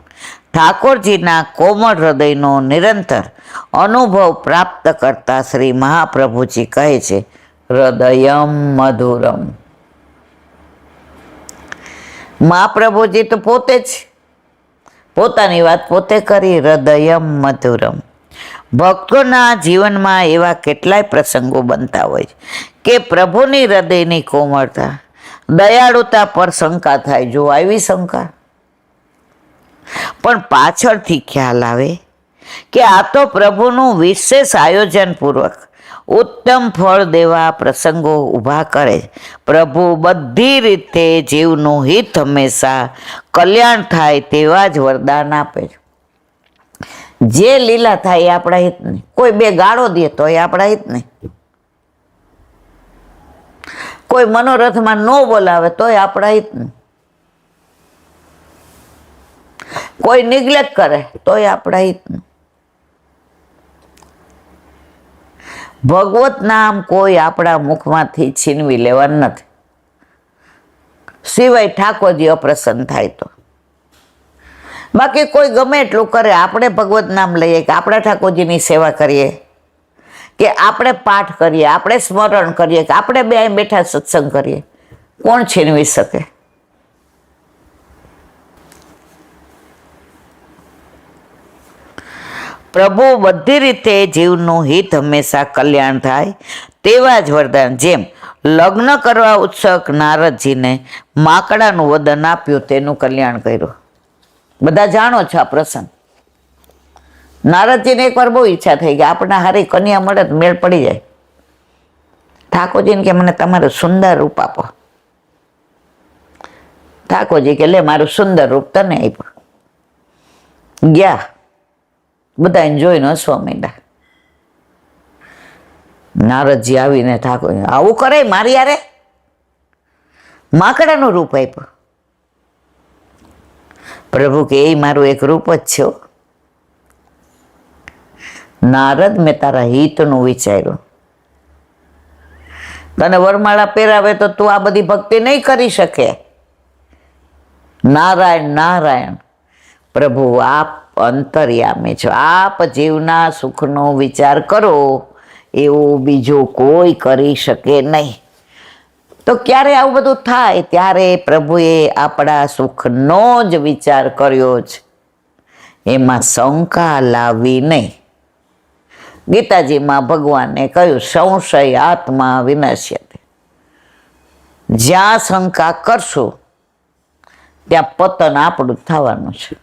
ઠાકોરજીના કોમળ હૃદયનો નિરંતર અનુભવ પ્રાપ્ત કરતા શ્રી મહાપ્રભુજી કહે છે, હૃદયમ મધુરમ. મહાપ્રભુજી તો પોતે જ પોતાની વાત પોતે કરી, હૃદયમ મધુરમ. ભક્તોના જીવનમાં એવા કેટલાય પ્રસંગો બનતા હોય કે પ્રભુની હૃદયની કોમળતા, દયાળુતા પર શંકા થાય. જો આવી શંકા, પણ પાછળથી ખ્યાલ આવે કે આ તો પ્રભુનું વિશેષ આયોજનપૂર્વક ઉત્તમ ફળ દેવા પ્રસંગો ઊભા કરે. પ્રભુ બધી રીતે જીવનું હિત હંમેશા કલ્યાણ થાય તેવા જ વરદાન આપે. જે લીલા થાય એ આપણા હિતની. કોઈ બે ગાળો દે તો એ આપણા હિતની. કોઈ મનોરથમાં ન બોલાવે તો એ આપણા હિતની. કોઈ નિગ્લેક્ટ કરે તો એ આપણા હિતનું. ભગવત નામ કોઈ આપણા મુખમાંથી છીનવી લેવાનું નથી, સિવાય ઠાકોરજી અપ્રસન્ન થાય તો. બાકી કોઈ ગમે એટલું કરે, આપણે ભગવત નામ લઈએ કે આપણા ઠાકોરજીની સેવા કરીએ, કે આપણે પાઠ કરીએ, આપણે સ્મરણ કરીએ, કે આપણે બે અહીં બેઠા સત્સંગ કરીએ, કોણ છીનવી શકે? પ્રભુ બધી રીતે જીવનું હિત હંમેશા કલ્યાણ થાય તેવા જ વરદાન. જેમ લગ્ન કરવા ઉત્સુક નારદજીને માકડાનું વદન આપ્યું, તેનું કલ્યાણ કર્યું. બધા જાણો છો આ પ્રસંગ. નારદજીને એકવાર બહુ ઈચ્છા થઈ કે આપણે હારી કન્યા મળે તો મેળ પડી જાય. ઠાકોરજીને કે મને તમારું સુંદર રૂપ આપો. ઠાકોરજી કે લે મારું સુંદર રૂપ તને આપ્યું. ગયા, બધા જોઈને હસવા માંડ્યા. નારદજી આવીને ઠાકોર આવું કરે મારી યારે? માકડાનું રૂપ આપ્યું. પ્રભુ કે એ મારું એક રૂપ જ છે. નારદ, મેં તારા હિતનું વિચાર્યું. તને વરમાળા પહેરાવે તો તું આ બધી ભક્તિ નહીં કરી શકે. નારાયણ નારાયણ. પ્રભુ આપ અંતર્યામી છો, આપ જીવના સુખનો વિચાર કરો એવું બીજો કોઈ કરી શકે નહીં. તો ક્યારે આવું બધું થાય ત્યારે પ્રભુએ આપણા સુખનો જ વિચાર કર્યો જ, એમાં શંકા લાવવી નહીં. ગીતાજીમાં ભગવાને કહ્યું સંશય આત્મા વિનાશ્યતે. જ્યાં શંકા કરશું ત્યાં પતન આપણું થવાનું છે.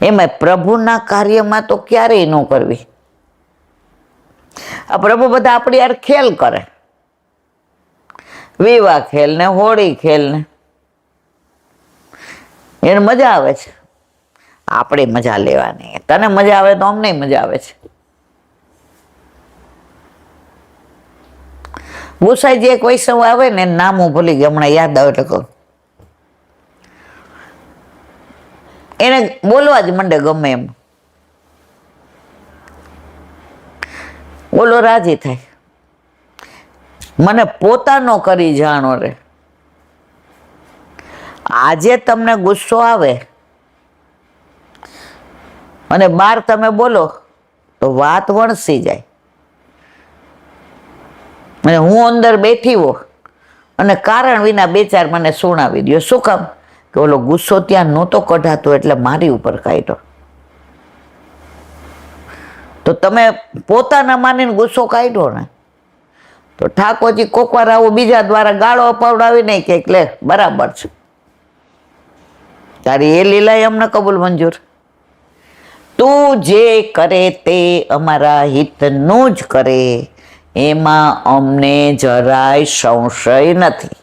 એમાં પ્રભુના કાર્યમાં તો ક્યારેય ન કરવી. આ પ્રભુ બધા આપણી યાર ખેલ કરે, વિવાહ ખેલ ને હોળી ખેલ ને, એને મજા આવે છે. આપણે મજા લેવાની. તને મજા આવે તો અમને મજા આવે છે. ગુસાઈજી એક વૈષ્ણવ આવે ને, નામ હું ભૂલી ગઈ, હમણાં યાદ આવે એટલે કહું. એને બોલવા જ મંડે ગમે એમ. બોલો રાજી થાય, મને પોતાનો કરી જાણો રે. આજે તમને ગુસ્સો આવે અને બાર તમે બોલો તો વાત વણસી જાય. અને હું અંદર બેઠી હો અને કારણ વિના બે ચાર મને સુણાવી દો. શું કામ? કે ઓલો ગુસ્સો ત્યાં નહોતો કઢાતો એટલે મારી ઉપર કાઢ્યો. તો તમે પોતાના માનીને ગુસ્સો કાઢ્યો ને, તો ઠાકોરજી કોકવાર આવું બીજા દ્વારા ગાળો અપાવડાવી નહીં કે લે બરાબર છે, તારી એ લીલા અમને કબૂલ મંજૂર. તું જે કરે તે અમારા હિતનું જ કરે, એમાં અમને જરાય સંશય નથી.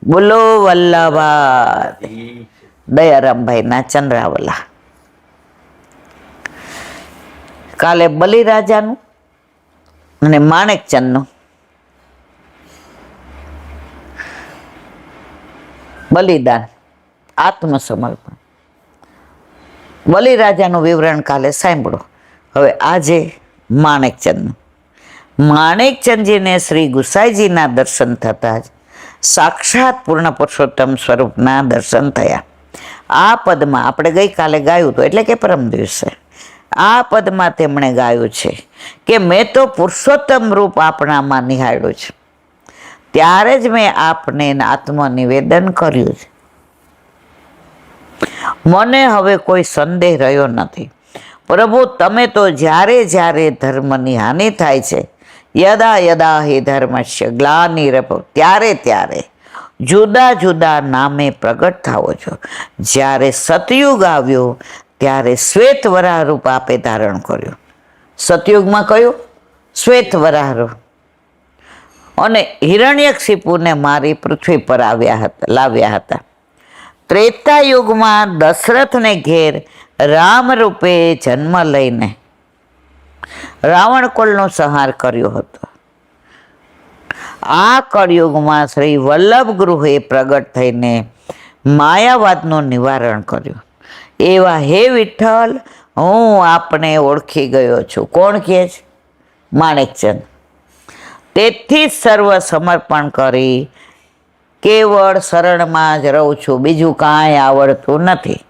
બોલો વલ્લભા દયારામભાઈના ચંદ્રાવલા. કાલે બલિરાજાનું અને માણેકચંદનું બલિદાન, આત્મસમર્પણ. બલિરાજાનું વિવરણ કાલે સાંભળો. હવે આજે માણેકચંદનું. માણેકચંદજીને શ્રી ગુસાઈજીના દર્શન થતા જ સાક્ષાત પૂર્ણ પુરુષોત્તમ સ્વરૂપના દર્શન થયા. આ પદમાં આપણે ગઈકાલે ગાયું હતું, એટલે કે પરમ દિવસે આ પદમાં તેમણે ગાયું છે કે મેં તો પુરુષોત્તમ રૂપ આપણામાં નિહાળ્યું છે. ત્યારે જ મેં આપને આત્મનિવેદન કર્યું છે. મને હવે કોઈ સંદેહ રહ્યો નથી. પ્રભુ, તમે તો જ્યારે જ્યારે ધર્મની હાનિ થાય છે, યદા યદા હિ ધર્મસ્ય ગ્લાનિર્ભવ, ત્યારે ત્યારે જુદા જુદા નામે પ્રગટ થાવો છો. જ્યારે સતયુગ આવ્યો ત્યારે શ્વેત વરાહ રૂપ આપે ધારણ કર્યું. સતયુગમાં કયું? શ્વેત વરાહ રૂપ. અને હિરણ્યકશિપુને મારી પૃથ્વી પર લાવ્યા હતા. ત્રેતા યુગમાં દશરથને ઘેર રામ રૂપે જન્મ લઈને રાવણ કુળનો સંહાર કર્યો હતો. આ કળયુગમાં શ્રી વલ્લભ ગૃહે પ્રગટ થઈને માયાવાદનું નિવારણ કર્યું. એવા હે વિઠ્ઠલ, હું આપને ઓળખી ગયો છું. કોણ કહે છે? માણેકચંદ. તેથી સર્વ સમર્પણ કરી કેવળ શરણમાં જ રહું છું, બીજું કાંઈ આવડતું નથી.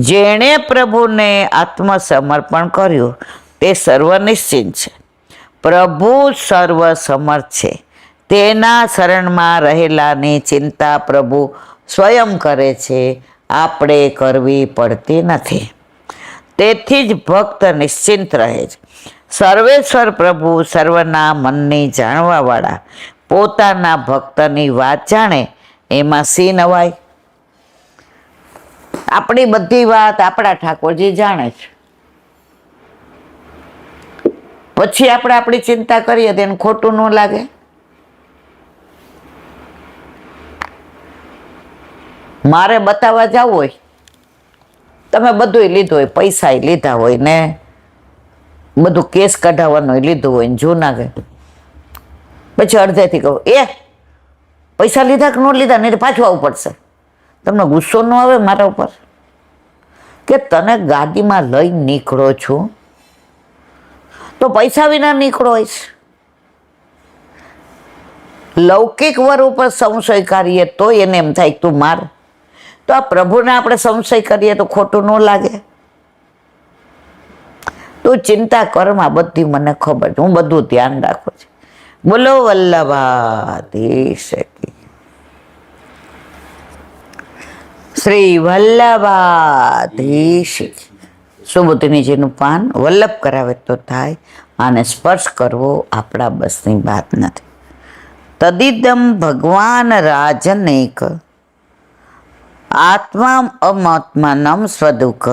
જેણે પ્રભુને આત્મસમર્પણ કર્યું તે સર્વનિશ્ચિત છે. પ્રભુ સર્વ સમર્થ છે. તેના શરણમાં રહેલાની ચિંતા પ્રભુ સ્વયં કરે છે, આપણે કરવી પડતી નથી. તેથી જ ભક્ત નિશ્ચિંત રહે છે. સર્વેશ્વર પ્રભુ સર્વના મનની જાણવાવાળા, પોતાના ભક્તની વાત જાણે, એમાં સી નવાય? આપણી બધી વાત આપણા ઠાકોરજી જાણે છે. પછી આપણે આપણી ચિંતા કરીએ તો એને ખોટું ન લાગે? મારે બતાવવા જવું હોય, તમે બધું લીધું હોય, પૈસા લીધા હોય ને બધું કેસ કઢાવવાનું લીધું હોય ને જૂનાગઢ, પછી અડધેથી કહું, પૈસા લીધા કે ન લીધા, નહીં તો પાછું આવવું પડશે. તમને ગુસ્સો ન આવે મારા ઉપર કે તને ગાડીમાં લઈ નીકળો છો તો પૈસા વિના નીકળો હોય છે? લૌકિક વર ઉપર સંશય કરીએ તો એને એમ થાય તું માર, તો આ પ્રભુને આપણે સંશય કરીએ તો ખોટું ન લાગે? તું ચિંતા કરમાં, બધી મને ખબર છે, હું બધું ધ્યાન રાખું છું. બોલો વલ્લભાધીશ કી. શ્રી વલ્લભાધીશ. સુબોધિનીજીનું પાન વલ્લભ કરાવે તો થાય, આને સ્પર્શ કરવો આપણા બસની વાત નથી. તદિદમ ભગવાન રાજનેક આત્મા અમાત્માનમ સ્વદુઃખ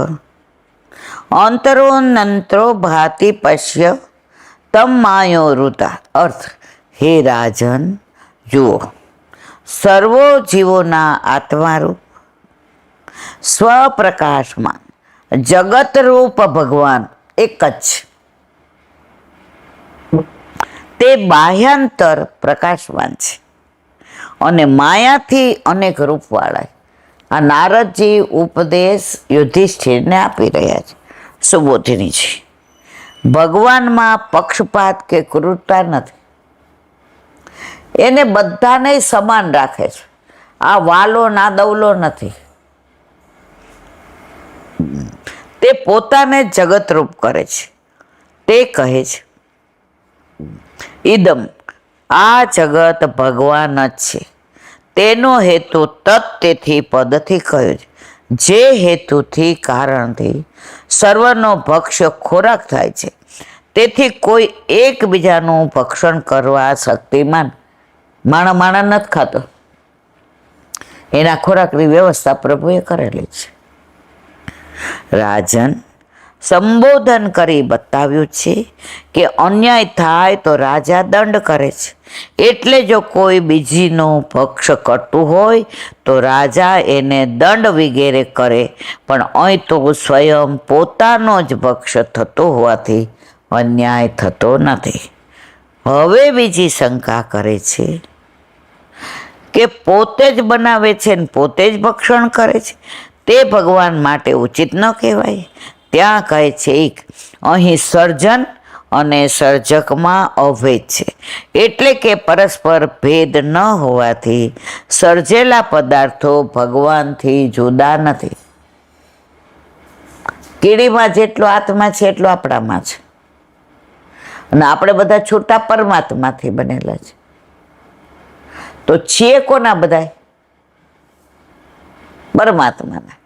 અંતરોનંતરો ભાતિ પશ્ય તમ માયો ઋતા. અર્થ, હે રાજન, જુઓ, સર્વો જીવોના આત્મારૂપ સ્વપ્રકાશમાં જગતરૂપ ભગવાન એક જ, તે બાહ્યાંતર પ્રકાશવાન છે અને માયાથી અનેક રૂપવાળા. આ નારદજી ઉપદેશ યુધિષ્ઠિરને આપી રહ્યા છે. સુબોધિનીજી, ભગવાનમાં પક્ષપાત કે ક્રૂરતા નથી, એને બધાને સમાન રાખે છે. આ વાલો ના દવલો નથી. તે પોતાને જગતરૂપ કરે છે. તે કહે છે, ઇદમ, આ જગત ભગવાન જ છે. તેનો હેતુ તેથી પદથી કહ્યો છે. જે હેતુથી, કારણથી સર્વનો ભક્ષ્ય ખોરાક થાય છે, તેથી કોઈ એકબીજાનું ભક્ષણ કરવા શક્તિમાન માણા નથી ખાતો. એના ખોરાકની વ્યવસ્થા પ્રભુએ કરેલી છે. રાજન, સંબોધન કરી બતાવ્યું છે કે અન્યાય થાય તો રાજા દંડ કરે છે. એટલે જો કોઈ બીજીનો પક્ષ કરતું હોય તો રાજા એને દંડ વગેરે કરે, પણ અહીં તો સ્વયં પોતાનો જ પક્ષ થતો હોવાથી અન્યાય થતો નથી. હવે બીજી શંકા કરે છે કે પોતે જ બનાવે છે ને પોતે જ ભક્ષણ કરે છે, તે ભગવાન માટે ઉચિત ન કહેવાય. ત્યાં કહે છે, અહીં સર્જન અને સર્જકમાં અભેદ છે, એટલે કે પરસ્પર ભેદ ન હોવાથી સર્જેલા પદાર્થો ભગવાનથી જુદા નથી. કીડીમાં જેટલો આત્મા છે એટલો આપણામાં છે, અને આપણે બધા છૂટા પરમાત્માથી બનેલા છે. તો છીએ કોના બધાય? પરમાત્માના.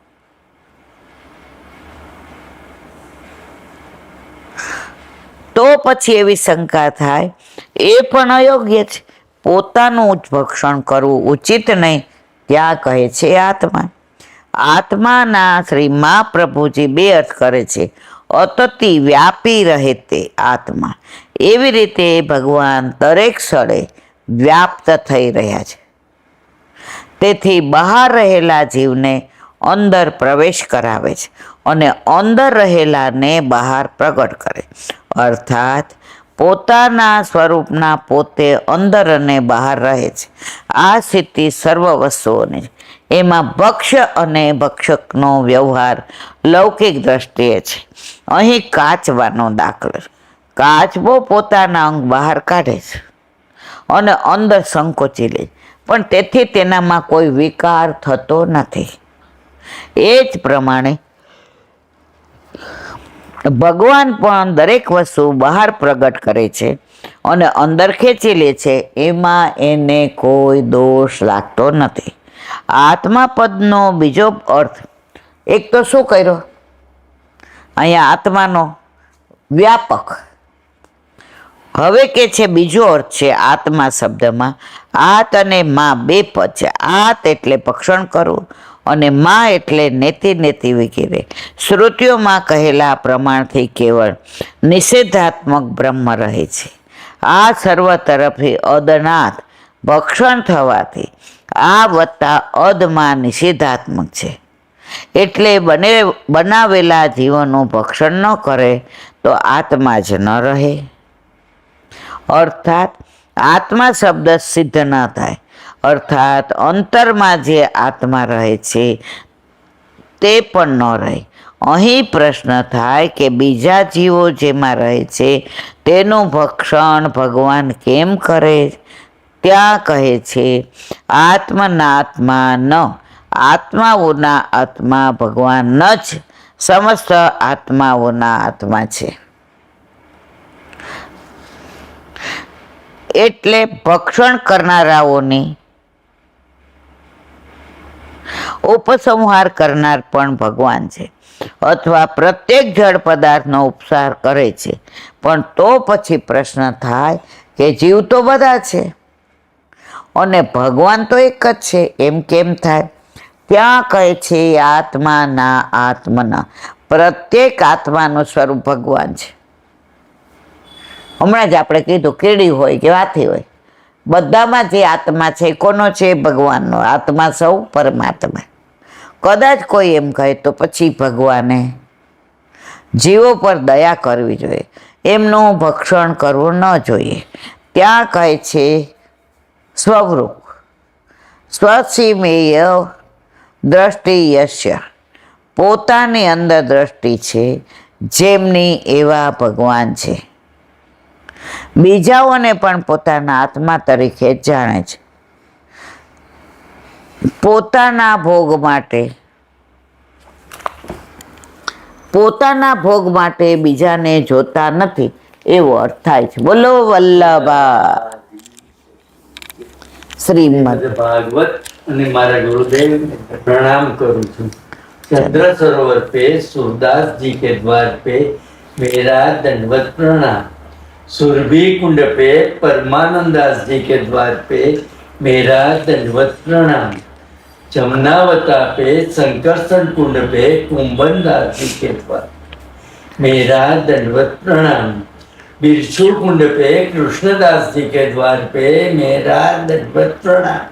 તો પછી એવી શંકા થાય, એ પણ અયોગ્ય છે. પોતાનું જ ભક્ષણ કરવું ઉચિત નહીં, ત્યાં કહે છે આત્મા. આત્માના શ્રી મહાપ્રભુજી બે અર્થ કરે છે. અતતિ વ્યાપી રહે તે આત્મા. એવી રીતે ભગવાન દરેક સ્થળે વ્યાપ્ત થઈ રહ્યા છે. તેથી બહાર રહેલા જીવને અંદર પ્રવેશ કરાવે છે અને અંદર રહેલાને બહાર પ્રગટ કરે. અર્થાત પોતાના સ્વરૂપના પોતે અંદર અને બહાર રહે છે. આ સ્થિતિ સર્વ વસ્તુઓની છે. એમાં ભક્ષ અને ભક્ષકનો વ્યવહાર લૌકિક દ્રષ્ટિએ છે. અહીં કાચવાનો દાખલો. કાચબો પોતાના અંગ બહાર કાઢે છે અને અંદર સંકોચી લે, પણ તેથી તેનામાં કોઈ વિકાર થતો નથી. એ જ પ્રમાણે ભગવાન પણ દરેક વસ્તુ બહાર પ્રગટ કરે છે અને અંદર ખેંચી લે છે. એમાં એને કોઈ દોષ લાગતો નથી. આત્મા પદનો બીજો અર્થ એક તો શું કર્યો અહીંયા? આત્માનો વ્યાપક. હવે કે છે બીજો અર્થ છે આત્મા શબ્દમાં આત અને માં બે પદ છે. આત એટલે ભક્ષણ કરવું અને માં એટલે નેતિ નેતિ વગેરે. શ્રુતિઓમાં કહેલા પ્રમાણથી કેવળ નિષેધાત્મક બ્રહ્મ રહે છે. આ સર્વ તરફથી અદનાથ ભક્ષણ થવાથી આ વત્તા અદમાં નિષેધાત્મક છે. એટલે બનાવેલા જીવનનું ભક્ષણ ન કરે તો આત્મા જ ન રહે. અર્થાત આત્મા શબ્દ સિદ્ધ ન થાય. અર્થાત અંતરમાં જે આત્મા રહે છે તે પણ ન રહે. અહીં પ્રશ્ન થાય કે બીજા જીવો જેમાં રહે છે તેનું ભક્ષણ ભગવાન કેમ કરે? ત્યાં કહે છે આત્મના આત્મા ન. આત્માઓના આત્મા ભગવાન ન જ સમસ્ત આત્માઓના આત્મા છે. એટલે ભક્ષણ કરનારાઓની ઉપસંહાર કરનાર પણ ભગવાન છે, અથવા પ્રત્યેક જળ પદાર્થનો ઉપસાર કરે છે. પણ તો પછી પ્રશ્ન થાય કે જીવ તો બધા છે અને ભગવાન તો એક જ છે, એમ કેમ થાય? ત્યાં કહે છે આત્માના આત્મના. પ્રત્યેક આત્માનું સ્વરૂપ ભગવાન છે. હમણાં જ આપણે કીધું કીડી હોય કે હાથી હોય, બધામાં જે આત્મા છે કોનો છે? ભગવાનનો. આત્મા સૌ પરમાત્મા. કદાચ કોઈ એમ કહે તો પછી ભગવાને જીવો પર દયા કરવી જોઈએ, એમનું ભક્ષણ કરવું ન જોઈએ. ત્યાં કહે છે સ્વરૂપ સ્વસીમેય દ્રષ્ટિ યશ્ય. પોતાની અંદર દ્રષ્ટિ છે જેમની એવા ભગવાન છે. બીજાઓને પણ પોતાના આત્મા તરીકે જ જાણે છે. પોતાના ભોગ માટે બીજાને જોતા નથી, એવો અર્થ થાય છે. બોલો વલ્લભા શ્રીમદ ભાગવત. અને મારા ગુરુદેવ પ્રણામ કરું છું. चंद्र सरोवर पे सूरदास जी के द्वार पे मेरा दंडवत प्रणाम. सुरभि कुंड पे परमानंदास जी के द्वार पे मेरा दंडवत प्रणाम. जमुनावता पे संकर्षण कुंड पे कुंभनदास जी के द्वार मेरा दंडवत प्रणाम. बिरछू कुंड पे कृष्णदास जी के द्वार पे मेरा दंडवत प्रणाम.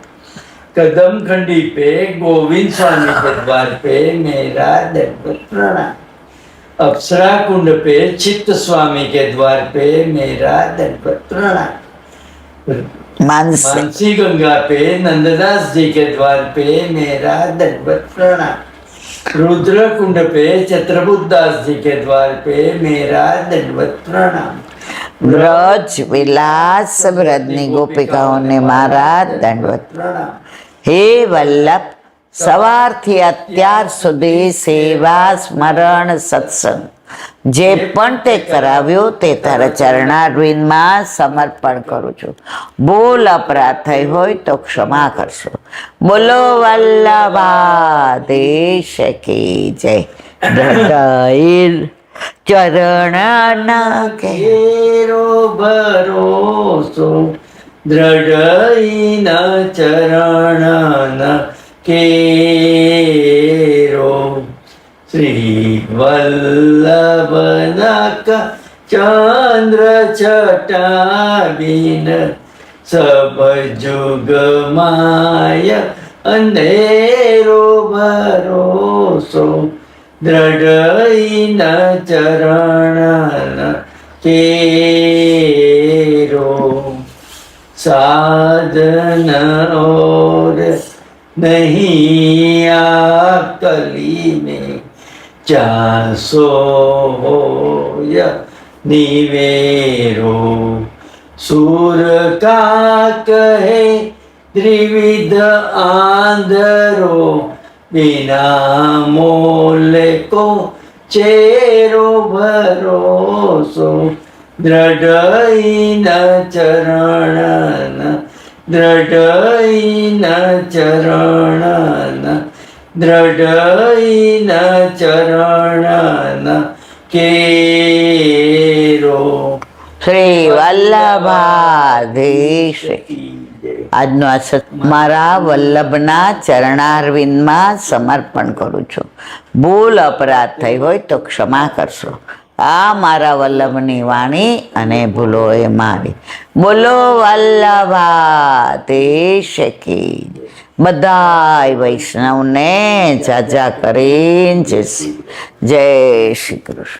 कदम खंडी पे गोविंद स्वामी के द्वार पे मेरा दंडवत प्रणाम. अप्सरा कुंड पे चित्त स्वामी के द्वार पे मेरा दंडवत प्रणाम. मानसी गंगा पे नंददास जी के द्वार पे मेरा दंडवत प्रणाम. रुद्र कुंड पे चत्रबुद्धदास जी के द्वार पे मेरा दंडवत प्रणाम. ब्रज विलास ब्रजनी गोपिकाओने मारा दंडवत प्रणाम. हे વલ્લભ, સવારથી અત્યાર સુધી સેવા સ્મરણ સત્સંગ જે પણ તે કરાવ્યું તે તારા ચરણારવિંદમાં સમર્પણ કરું છું. ભૂલ અપરાધ થઈ હોય તો ક્ષમા કરશો. બોલો વલ્લભાધીશ કી જય. હૃદય ચરણના કેરો ભરોસો દ્રઢઈના ચરણના કેરો. શ્રી વલ્લભનક ચંદ્ર છટાબીન સબ જુગ માય અંધેરો ભરોસો દ્રઢઈના ચરણના કેરો. સાધન और नहीं आकली में चासो होय निवेरो. सूर का कहे त्रिविध आंधरो बिना मोले को चेरो भरोસો દ્રઢઈના ચરણના દ્રઢઈના ચરણના દ્રઢઈના ચરણના કેરો. શ્રી વલ્લભાધીશ. આજનો આ મારા વલ્લભના ચરણારવિંદમાં સમર્પણ કરું છું. ભૂલ અપરાધ થઈ હોય તો ક્ષમા કરશો. આ મારા વલ્લભની વાણી અને ભૂલો એ મારી. બોલો વલ્લભાધીશ કી. બધાય વૈષ્ણવને જાજા કરીને જય શ્રી કૃષ્ણ.